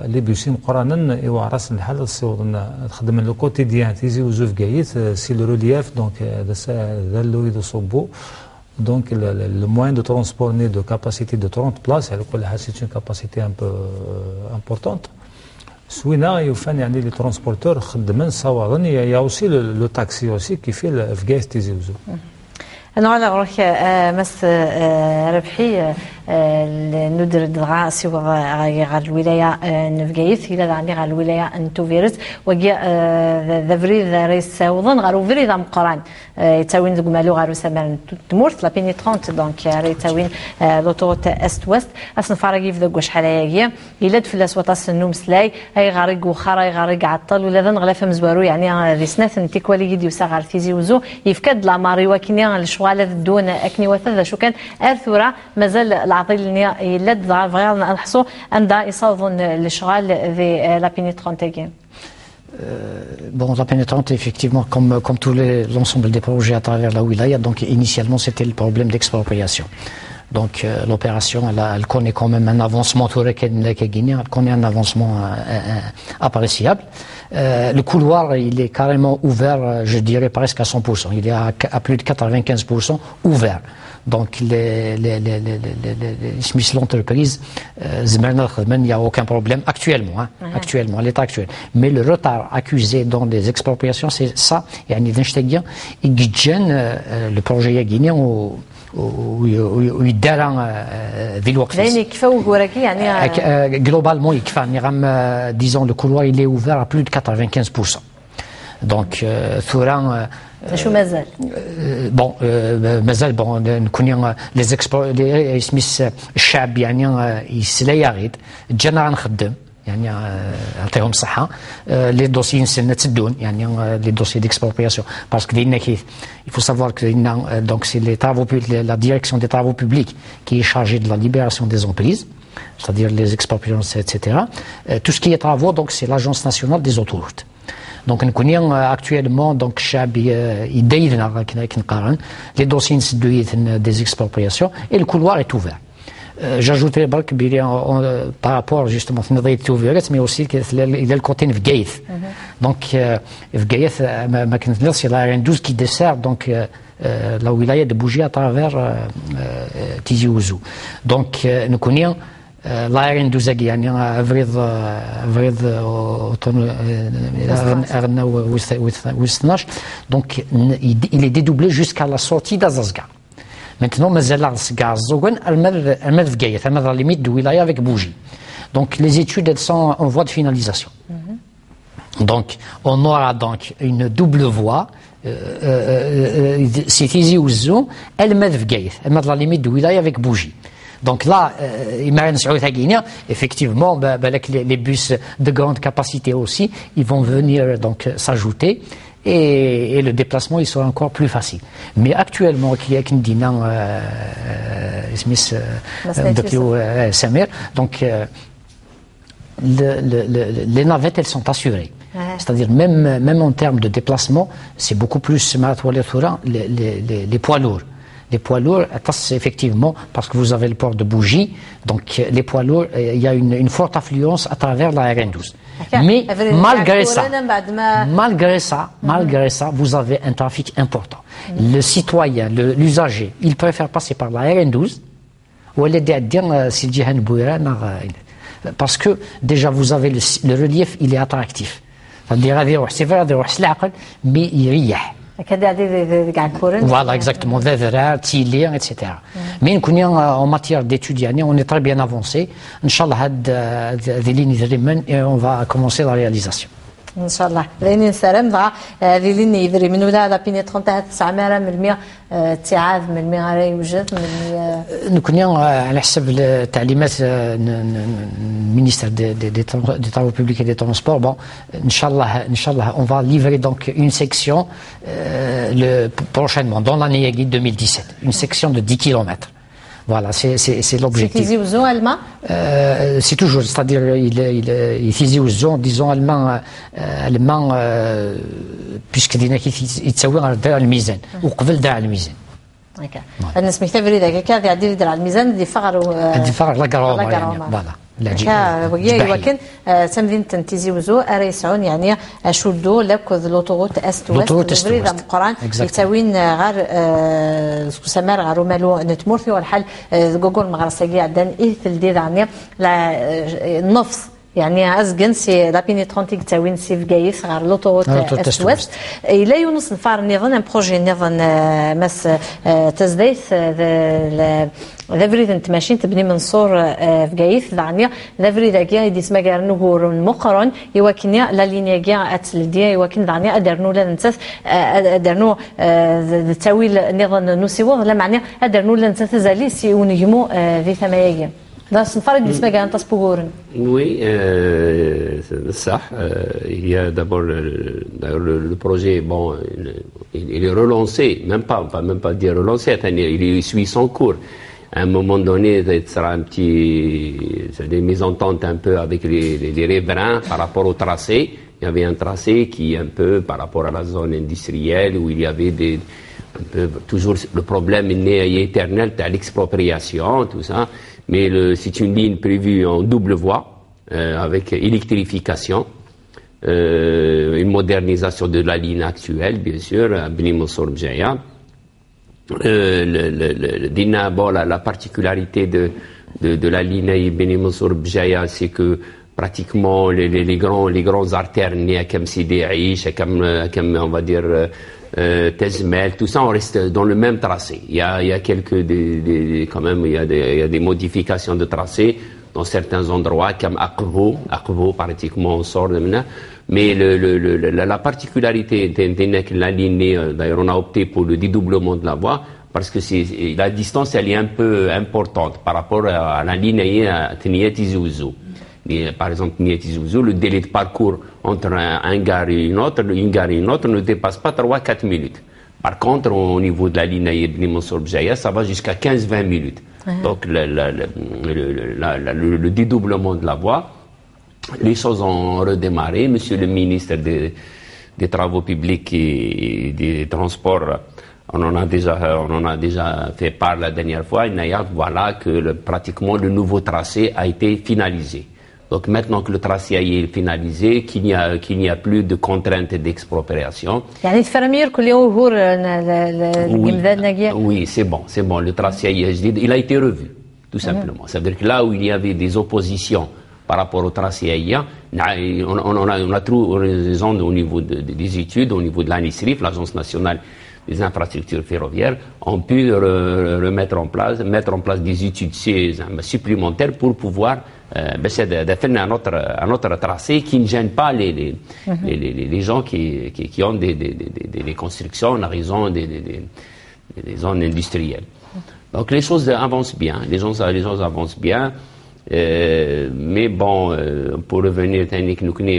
لي بيسين قرانا ايوا راس الحال الصوت نخدم لو كوتيديان تيزي وزو فقايث سي لو ريلياف دونك هذا اللي يصبوا Donc le moyen de transport n'est de capacité de 30 places, c'est une capacité un peu importante. Souina, il les transporteurs, il y a aussi le taxi aussi qui fait le FGS Tizi Ouzou. أنا على روح مس ربحي ندر دغا سوى غير الولاية نفقايث إلى عني غير الولاية نتوفيرس وجاء ذفري ذريس وظن غير فري ذا مقران يتاوين ذو مالو غير سمر تمورت لا بينيترونت دونك يتاوين لوطوت است وست أصلا فارقي في ذا قوش حلايا يلد في الأسواط النوم سلاي أي غارق وخرا أي غارق عطل ولا ذن غلافة مزوارو يعني ريسناث نتيكوالي يدي وسا غير تيزي وزو يفكد لا ماري وكنيا شغالة دون أكني وثذا شو كان أرثورة مازال العطيل اللي يلد ضعف غير نحصو عندها يصوضون الشغال ذي لا بينيترونت Bon, la pénétrante, effectivement, comme tout l'ensemble des projets à travers la wilaya, donc initialement c'était le problème d'expropriation. Donc l'opération, elle connaît quand même un avancement, elle connaît un avancement appréciable. Le couloir, il est carrément ouvert, je dirais presque à 100%. Il est à plus de 95% ouvert. Donc l'entreprise, il n'y a aucun problème actuellement, actuellement, à l'état actuel. Mais le retard accusé dans les expropriations, c'est ça. Le projet guinéen ويدار ذي الوقت يعني كيف وراكي يعني globalement يكفى disons le couloir il est ouvert à plus de 95%. Donc ثورا شو مازال بون مازال بون نكون لي سميس الشعب يعني يسلا يغيد جانا غنخدم يعني يعطيهم الصحة لي دوسيي نسلنا تسدون يعني لي دوسيي d'expropriation parce que il faut savoir que donc c'est les travaux la direction des travaux publics qui est chargée de la libération des emprises, c'est-à-dire les expropriations etc. Tout ce qui est travaux donc c'est l'agence nationale des autoroutes. Donc nous actuellement donc الشعب يديرنا كنقارن les dossiers نسدو des expropriations et le couloir est ouvert. J'ajouterais par rapport justement à mais aussi il y a le côté de Vgaïth. Donc Vgaïth, c'est la RN12 qui dessert donc la wilaya de Bougie à travers Tizi Ouzou. Donc nous connaissons la RN12 يعني أفريض أغنى و12. Donc il est dédoublé jusqu'à la sortie d'Azazga. Maintenant, la limite de wilaya avec Bougie. Donc, les études elles sont en voie de finalisation. Donc, on aura donc une double voie. C'est Tizi Ouzou, elle met la limite de wilaya avec Bougie. Donc là, effectivement, les bus de grande capacité aussi, ils vont venir donc s'ajouter. Et le déplacement il sera encore plus facile. Mais actuellement qui est Kindina Smith Samir, donc les navettes elles sont assurées. C'est-à-dire même en termes de déplacement, c'est beaucoup plus les poids lourds. Les poids lourds, effectivement, parce que vous avez le port de Bougie, donc les poids lourds, il y a une forte affluence à travers la RN12. Mais malgré ça, vous avez un trafic important. Le citoyen, l'usager, il préfère passer par la RN12 ou aller dire parce que déjà vous avez le relief, il est attractif. C'est vrai, mais il riyah. Voilà, exactement, Tili, etc. Mais en matière d'études, on est très bien avancé. Inch'Allah, on va commencer la réalisation. ان شاء الله لاني نسالم ضع ليني يدري من ولا لا بيني 39% اتعاذ من المغاربه يوجد من نكون على حسب التعليمات المينيستر دي travaux publics et des transports. Bon, inchallah on va livrer donc une section prochainement dans l'année 2017, une section de 10 km. Voilà, c'est l'objectif. Tizi Ouzou allemand c'est toujours, c'est-à-dire il Tizi Ouzou, disons allemand puisque دينا يتساوي على الميزان وقبل داع الميزان. هكا انا سميت فريده هكا غادي يدير على الميزان دي فقر لا كروما يعني فوالا هكا ولكن تمدين تنتيزي وزو اريسعون يعني اشدو لكذ لوطوغوت است فريده مقران يتاوين غير سمار غير مالو نتمورثي والحال جوجل مغرساكي عندنا ايثل دي يعني النفس يعني أزجن سي لابيني 30 تاوين سي في جايس غير لوطوروت أسوس إلا يونس نفار نظن ان بروجي نظن مس تزديث لافريد تماشين تبني من صور في جايس دعني لافريد أجيا يديس مجال نهور مقرن يوكنيا لا لينيا جيا أتلديا يوكن دعني أدرنو لا ننسث أدرنو التاويل نظن نسيوه لا معناه أدرنو لا ننسث زالي سي ونجمو في ثمانية. Oui, ça. Il y a d'abord le projet, bon, il est relancé, même pas dire relancé, il suit son cours. À un moment donné, il sera un petit, c'est des mésententes un peu avec les riverains par rapport au tracé. Il y avait un tracé qui un peu par rapport à la zone industrielle où il y avait toujours le problème est éternel à l'expropriation, tout ça, mais c'est une ligne prévue en double voie, avec électrification, une modernisation de la ligne actuelle, bien sûr, à Beni Mansour Bjaya. La particularité de la ligne Beni Mansour Bjaya, c'est que pratiquement les grands artères comme Sidi Aïch, comme on va dire Tezmel, tout ça, on reste dans le même tracé. Il y a quelques quand même il y a des modifications de tracé dans certains endroits comme Aqvo pratiquement on sort de maintenant. Mais la particularité de la ligne, d'ailleurs on a opté pour le dédoublement de la voie parce que la distance elle est un peu importante par rapport à la ligne à Tizi Ouzou. Par exemple, Nieti Ouzou, le délai de parcours entre un gare et une autre ne dépasse pas 3-4 minutes. Par contre, au niveau de la ligne Beni Mansour Bjaya, ça va jusqu'à 15-20 minutes. Donc, le dédoublement de la voie, les choses ont redémarré. Monsieur le ministre des Travaux publics et des Transports, on en a déjà fait part la dernière fois. Voilà que pratiquement le nouveau tracé a été finalisé. Donc maintenant que le tracé est finalisé, qu'il n'y a plus de contraintes d'expropriation. Oui, c'est bon, le tracé il a été revu, tout simplement. Ça veut dire que là où il y avait des oppositions par rapport au tracé on a trouvé raison au niveau des études, au niveau de l'ANISRIF, l'Agence nationale des infrastructures ferroviaires, ont pu mettre en place des études supplémentaires pour pouvoir faire un autre tracé qui ne gêne pas les gens qui ont des constructions en raison des zones industrielles. Donc les choses avancent bien, les gens avancent bien, mais bon, pour revenir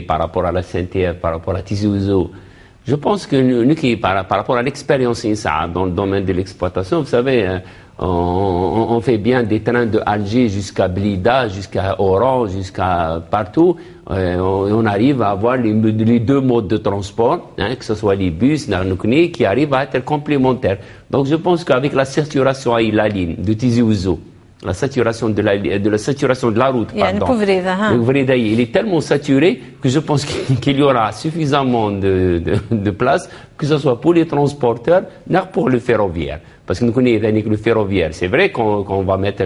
par rapport à la SNTF, par rapport à Tizi Ouzou, je pense que nous, par rapport à l'expérience dans le domaine de l'exploitation, vous savez, on fait bien des trains de Alger jusqu'à Blida, jusqu'à Oran, jusqu'à partout. On arrive à avoir les deux modes de transport, que ce soit les bus, qui arrivent à être complémentaires. Donc je pense qu'avec la saturation à la ligne de Tizi Ouzou, la saturation de la route, il est tellement saturé que je pense qu'il y aura suffisamment de place, que ce soit pour les transporteurs, ni pour le ferroviaire. Parce que nous connaissons le ferroviaire. C'est vrai qu'on va mettre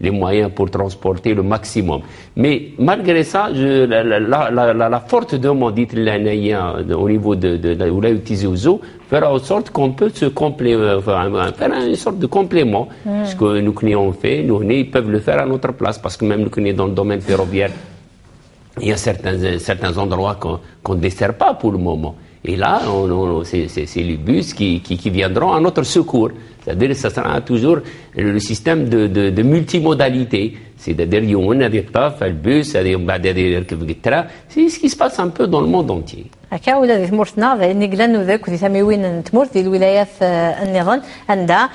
les moyens pour transporter le maximum. Mais malgré ça, la forte demande au niveau de Tizi Ouzou fera en sorte qu'on peut faire une sorte de complément. Ce que nous ont fait, ils peuvent le faire à notre place. Parce que même nous dans le domaine ferroviaire, il y a certains endroits qu'on ne dessert pas pour le moment. Et là, c'est les bus qui viendront à notre secours. C'est-à-dire que ça sera toujours le système de multimodalité. C'est-à-dire qu'il y a des taf, le bus, c'est ce qui se passe un peu dans le monde entier. هكا ولا ثمورتنا نقلن وذاك ودي ثميوين تمور ديال الولايات النظام عندها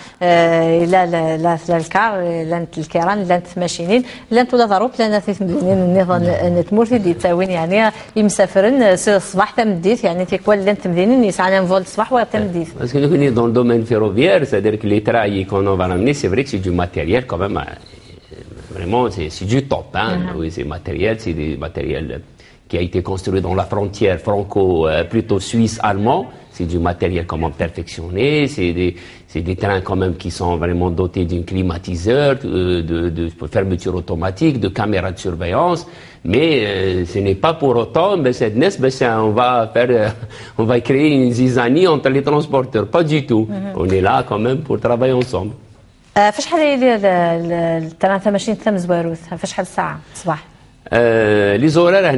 لا الكار لا الكيران لا التماشينين لا ولا ضروب لا تمدينين النظام تمور دي تاوين يعني يمسافرن الصباح تمديت يعني تيكوال لا تمدينين يسعنا فول الصباح ولا تمديت. Parce que nous connaissons dans le domaine ferroviaire, c'est-à-dire que les trains qu'on va ramener, c'est vrai que c'est du matériel quand même vraiment c'est du top oui, c'est des matériels qui a été construit dans la frontière plutôt suisse-allemand. C'est du matériel quand même perfectionné, c'est des trains quand même qui sont vraiment dotés d'un climatiseur, de fermeture automatique, de caméras de surveillance, mais ce n'est pas pour autant, on va créer une zizanie entre les transporteurs, pas du tout. On est là quand même pour travailler ensemble. فاش التران تماشين تم زواروث فاش الساعة الصباح؟ Les horaires,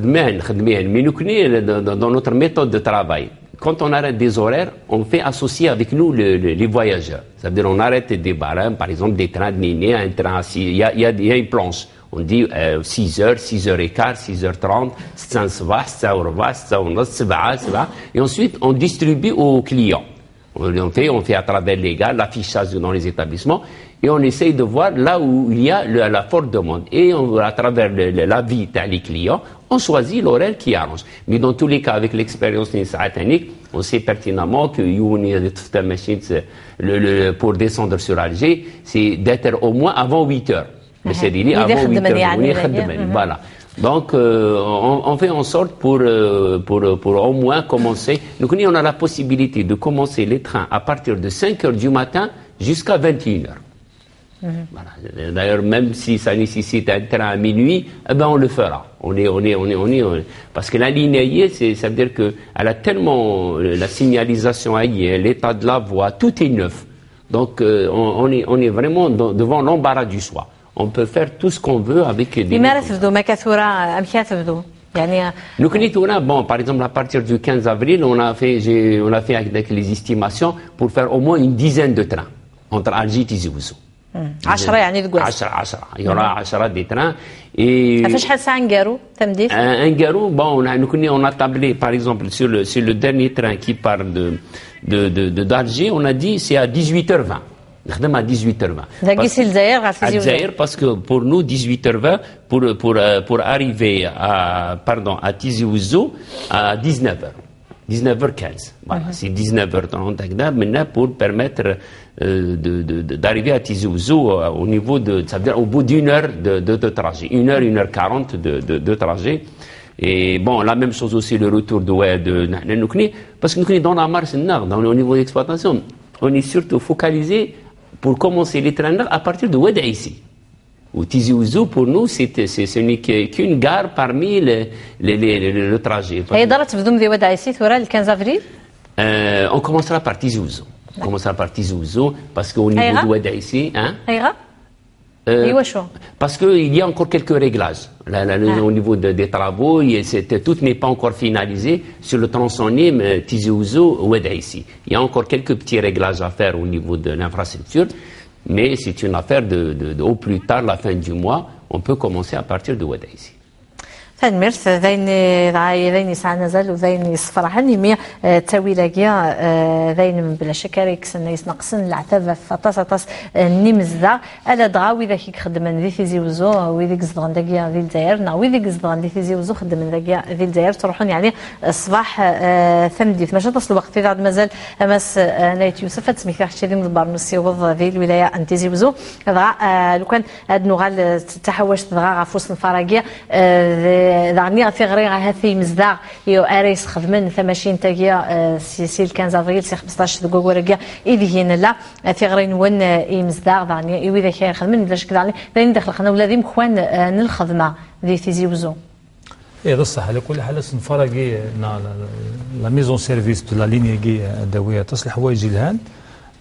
mais nous connaissons dans notre méthode de travail. Quand on arrête des horaires, on fait associer avec nous les voyageurs. C'est-à-dire on arrête des barèmes, par exemple des trains de Niné, un train assis, il y a une planche. On dit 6h, 6h15, 6h30, 7h, 7h, 7h, et ensuite on distribue aux clients. On fait à travers les gars l'affichage dans les établissements et on essaye de voir là où il y a la forte demande. Et à travers l'avis des clients, on choisit l'horaire qui arrange. Mais dans tous les cas, avec l'expérience satanique, on sait pertinemment que pour descendre sur Alger, c'est d'être au moins avant 8 heures. Avant 8 heures. Voilà. Donc, on fait en sorte pour au moins commencer. Donc, on a la possibilité de commencer les trains à partir de 5 heures du matin jusqu'à 21 heures. Voilà. D'ailleurs, même si ça nécessite un train à minuit, eh ben on le fera. Parce que la ligne ailier, ça veut dire que elle a tellement la signalisation ailier, l'état de la voie, tout est neuf. Donc, on est vraiment devant l'embarras du choix. On peut faire tout ce qu'on veut avec des... Bon, par exemple, à partir du 15 avril, on a fait avec les estimations pour faire au moins une dizaine de trains entre Alger et Tizi Ouzou. 10 يعني تقول 10 il y aura 10 des trains et فشحال ساعه نقارو تمديد نقارو bon on a tablé par exemple sur le dernier train qui part d'Alger, on a dit c'est à 18h20 نخدم à 18h20 داكيسي الجزائر parce que pour nous 18h20 pour arriver à Tizi Ouzou à 19h 19h15. Voilà, c'est 19h30 maintenant pour permettre d'arriver à Tizi Ouzou au niveau ça veut dire au bout d'une heure de trajet. 1h40 de trajet. Et bon, la même chose aussi le retour de Noukni, parce que nous dans la marche nord, au niveau d'exploitation, on est surtout focalisé pour commencer les trains à partir de Oued Aïssi. Ou Tizi Ouzou, pour nous, ce n'est qu'une gare parmi le trajet. Et dans Oued Aïssi, le 15 avril on commencera par Tizi Ouzou. On commencera par Tizi Ouzou, parce qu'au niveau de Oued Aïssi... Parce qu'il y a encore quelques réglages. Au niveau des travaux, tout n'est pas encore finalisé sur le tronçon Nîmes, Tizi Ouzou, Oued Aïssi. Il y a encore quelques petits réglages à faire au niveau de l'infrastructure. Mais c'est une affaire au plus tard, la fin du mois, on peut commencer à partir de Oued Aïssi. فالمرث ذين سعنزل وذين صفرحن يمي تاويلاكيا ذين بلا شك ريكسن يسنقسن العتبة فطاس النمزة ألا دغاوي ذاك يخدمن ذي تيزي وزو وذيك زدغن داكيا ذي الجزائر نا وذيك زدغن ذي تيزي وزو خدمن داكيا ذي الجزائر تروحون يعني الصباح ثمديت ماشي تصل الوقت في بعد مازال أمس نايت يوسف تسمي فيها حتى من البرنسي وض ذي الولاية أنتيزي وزو لو كان هاد نغال تحوش دغا غفوس الفراقية دعني في غريغه هذه مزداغ يو اريس خدمن ثماشين تاكيا سي 15 افريل سي 15 دغوغوركيا ايدي هنا لا في غرين ون مزداغ دعني اذا كان خدمن باش كذا داني داخل خنا ولادي مخوان الخدمه ذي تيزي وزو هذا الصح على كل حال سنفرقي لا ميزون سيرفيس دو لا ليني كي داويه تصل حوايج الهان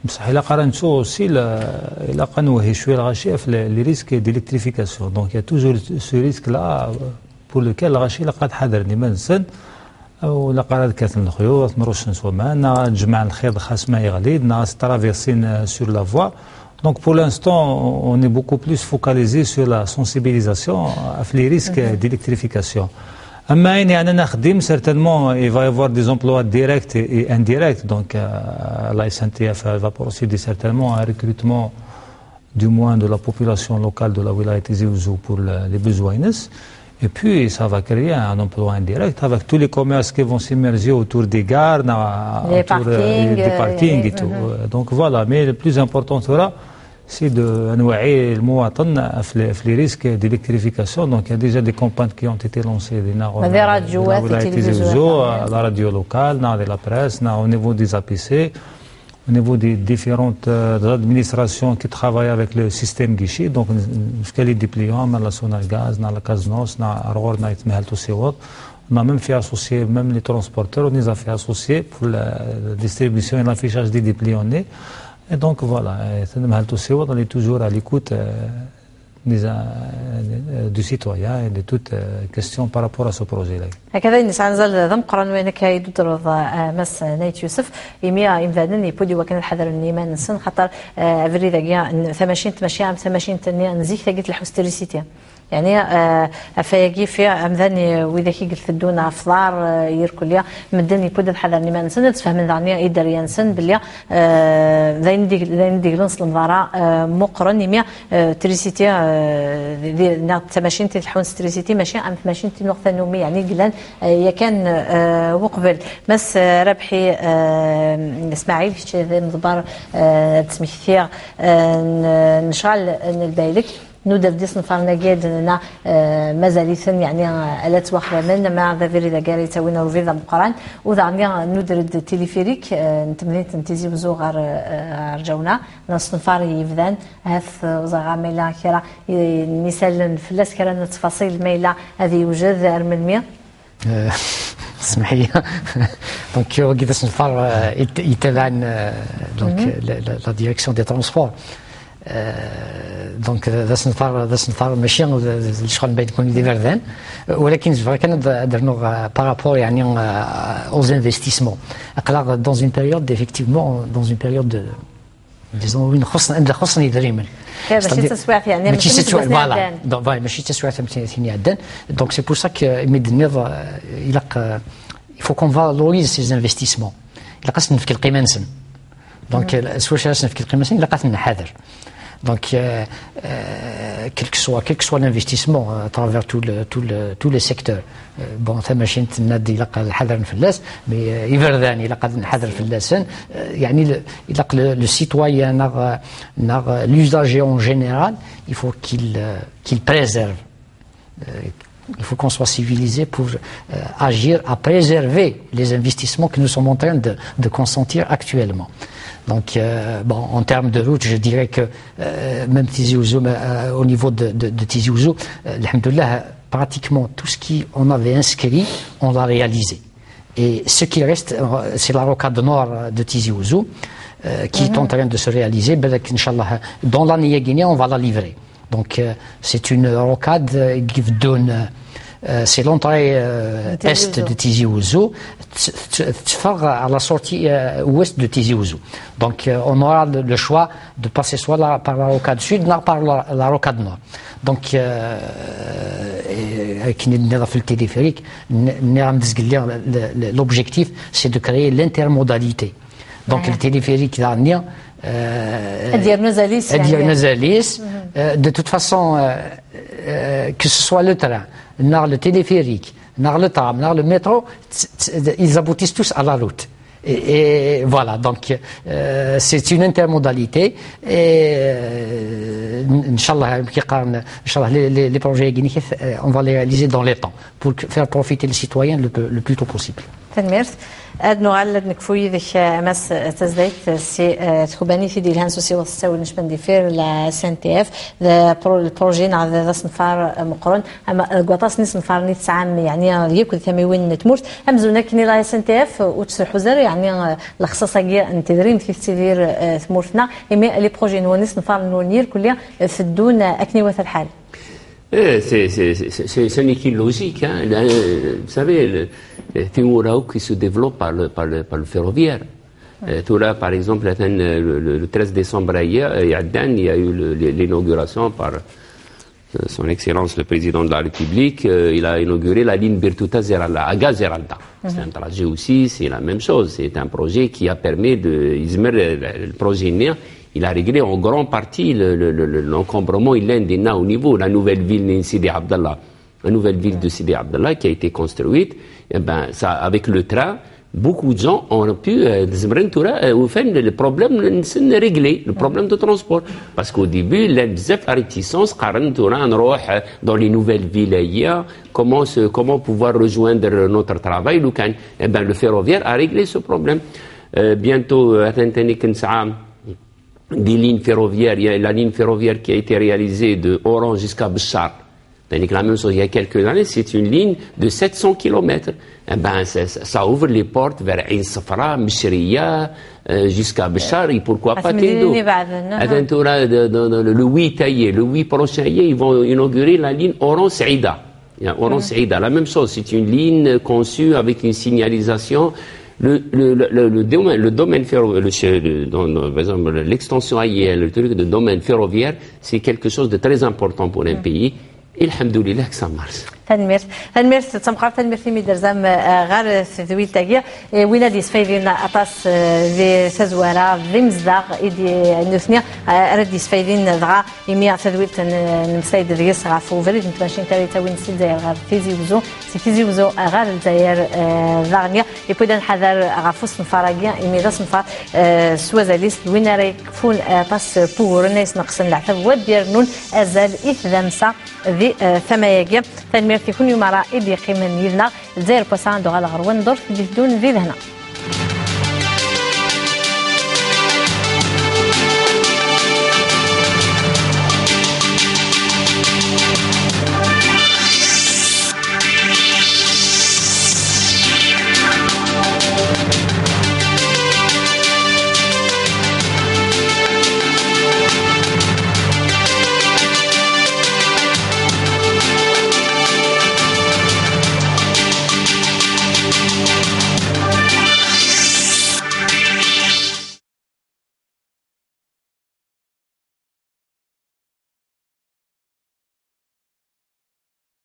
بصح الا قارنتو سي الا قنوه شويه الغاشيه في لي ريسك ديليكتريفيكاسيون دونك يا توجور سو ريسك لا بور لوكال الغاشي لقات حذرني ما نسن او لا قرات كاتن الخيوط نروش نسوا معنا نجمع الخيط خاص ما يغليد ناس ترافيرسين سور لا فوا دونك بور لانستون اون اي بوكو بلوس فوكاليزي سور لا سونسيبيليزاسيون في لي ريسك ديليكتريفيكاسيون اما يعني انا نخدم سيرتينمون اي فا يفوار دي زومبلوا ديريكت اي انديريكت دونك لا اس ان تي اف va procéder certainement à un recrutement du moins de la population locale de la wilaya Tizi Ouzou pour les besoins. Et puis, ça va créer un emploi indirect avec tous les commerces qui vont s'immerger autour des gares, des parkings et tout. Donc voilà, mais le plus important sera, c'est de nouer le mouatan في les risques d'électrification. Donc il y a déjà des campagnes qui ont été lancées. Des radios, la radio locale, la presse, au niveau des APC, au niveau des différentes administrations qui travaillent avec le système guichet. Donc ce qu'elle est dépliant, la Sonagaz, la Kaznos, la Aror, la Itmehal Tossiwat. On a même fait associer, même les transporteurs, on les a fait associer pour la distribution et l'affichage des dépliants. Et donc voilà, on est toujours à l'écoute du citoyen et de toutes questions par rapport à ce projet-là. هكذا نسعى نزل ذم قرن وينك يدرض مس نايت يوسف يميا إمذادن يبودي وكان الحذر النيمان نسن خطر أفري ذاقيا 80 تمشي عام 80 تنيا نزيك ثقيت الحوستريسيتي يعني افايقي في امذاني واذا كي قلت دونا افضار يركليا مدني كود الحذر ما نسن تفهم دانيا يدر ينسن باللي زين ديك لونس المضارع مقرن يميا تريسيتي دي تماشين تلحون ستريسيتي ماشي ام ماشين نقطه نومي يعني قلان يا كان وقبل مس ربحي اسماعيل في مضبار تسميثيا نشغل البايلك نودر ديس نفرنا جيدنا مازاليثن يعني الات واخره من مع ذافيري ذا قاري تاوينا روفيدا مقران وذا نودر التليفيريك نتمنيت نتيزي وزوغ رجونا ناس نفاري يفذان هاث وزغا ميلا كرا نسال فلاس كرا التفاصيل ميلا هذه يوجد ارمنميا اسمحي لي دونك كيفاش نفار يتابعن دونك لا ديريكسيون دي ترونسبور دونك ذا سنفار ماشي شغل بين يكون دي فردان ولكن كان درنا بارابور يعني aux investissements اقلا dans une période effectivement dans une période de disons وين خصنا يدريمن ماشي تسويع يعني ماشي تسويع فوالا دونك ماشي تسويع ثاني عدن دونك سي بور سا كو ميدنيض il faut qu'on valorise ces investissements الا قصنا نفك القيمه نسن دونك سوا شاسنا نفك القيمه نسن الا قصنا نحاذر Donc, quel que soit l'investissement à travers tous les secteurs. Bon, ça machine تنادي يلقى الحذر في اللاس mais يفردان يلقى الحذر في اللسان يعني يلقى le citoyen n'a l'usager en général il faut qu'il préserve il faut qu'on soit civilisé pour agir à préserver les investissements que nous sommes en train de consentir actuellement. Donc, bon, en termes de route, je dirais que même Tizi Ouzou, au niveau de Tizi Ouzou, alhamdoulilah, pratiquement tout ce qu'on avait inscrit, on l'a réalisé. Et ce qui reste, c'est la rocade nord de Tizi Ouzou, qui est en train de se réaliser. Inch'Allah, dans l'année guinéenne, on va la livrer. Donc, c'est une rocade qui donne... c'est l'entrée est de Tizi Ouzou, à la sortie ouest de Tizi Ouzou. Donc on aura le choix de passer soit par la rocade sud, soit par la rocade nord. Donc avec le téléphérique, l'objectif c'est de créer l'intermodalité. Donc le téléphérique d'Arnia, de toute façon, que ce soit le train, le téléphérique, le tram, le métro, ils aboutissent tous à la route. Et voilà, donc c'est une intermodalité et Inch'Allah, les projets guinéens, on va les réaliser dans les temps pour faire profiter les citoyens le plus tôt possible. اد نغلد نكفوي ذيك امس تزديت سي تخباني في ديال هانسو سي وساو نشبن دي فير لا سان تي اف البروجي نع ذا صنفار مقرن اما قطاس نس نفار عام يعني يكون ثميوين تمرت امزونا كني لا سان تي اف وتسرحو زر يعني الخصاصيه نتدرين في تدير ثمورتنا اما لي بروجي نونس نفار نونير كلها في الدون اكني وث الحال. C'est un équilibre logique. Hein. Vous savez, Timuraou qui se développe par le ferroviaire. Toula, par exemple, le 13 décembre hier, il y a eu l'inauguration par son Excellence le Président de la République. Il a inauguré la ligne Birtuta-Zeralda, Aga-Zeralda. C'est un trajet aussi, c'est la même chose. C'est un projet qui a permis le projet NIR. Il a réglé en grande partie l'encombrement illendina au niveau de la nouvelle ville de Sidi Abdallah. La nouvelle ville de Sidi Abdallah qui a été construite, et ben, ça, avec le train, beaucoup de gens ont pu le problème régler, le problème de transport. Parce qu'au début, il y a la réticence, dans les nouvelles villes ailleurs, comment pouvoir rejoindre notre travail. Et ben, le ferroviaire a réglé ce problème. Bientôt, des lignes ferroviaires, il y a la ligne ferroviaire qui a été réalisée de Oran jusqu'à Béchar. La même chose il y a quelques années, c'est une ligne de 700 km. Eh ben, ça ouvre les portes vers Ain Safra, Mishriya, jusqu'à Béchar, et pourquoi pas Tendo. Le 8 aïe, le 8 prochain aïe, ils vont inaugurer la ligne Oran-Saïda. Oran-Saïda, la même chose, c'est une ligne conçue avec une signalisation. Le domaine ferroviaire, par exemple, l'extension aérienne, le truc de domaine ferroviaire, c'est quelque chose de très important pour un pays. الحمد لله كسا مارس تنميرت تمقار تنميرت مي درزام غار ثوي تاغيا وين هادي سفايدين اطاس في سزوارا في مزداغ ايدي نثنيا ردي سفايدين دغا يميا ثويت نمسايد ديس غافو فريد نتماشين تاوي وين سيداير غار تيزي وزو غار الجزائر لاغنيا يبدا نحذر غافوس نفراغيا يمي داس نفار سوازاليس وين راي فون اطاس بور ناس نقصن العتب وديرنون ازال اثلامسا ذي ثماياغيا تنميرت يكون يوم راه إيدي قيمة نيلنا الجزائر بوسان دوغا الغروان دور في دون ذي هنا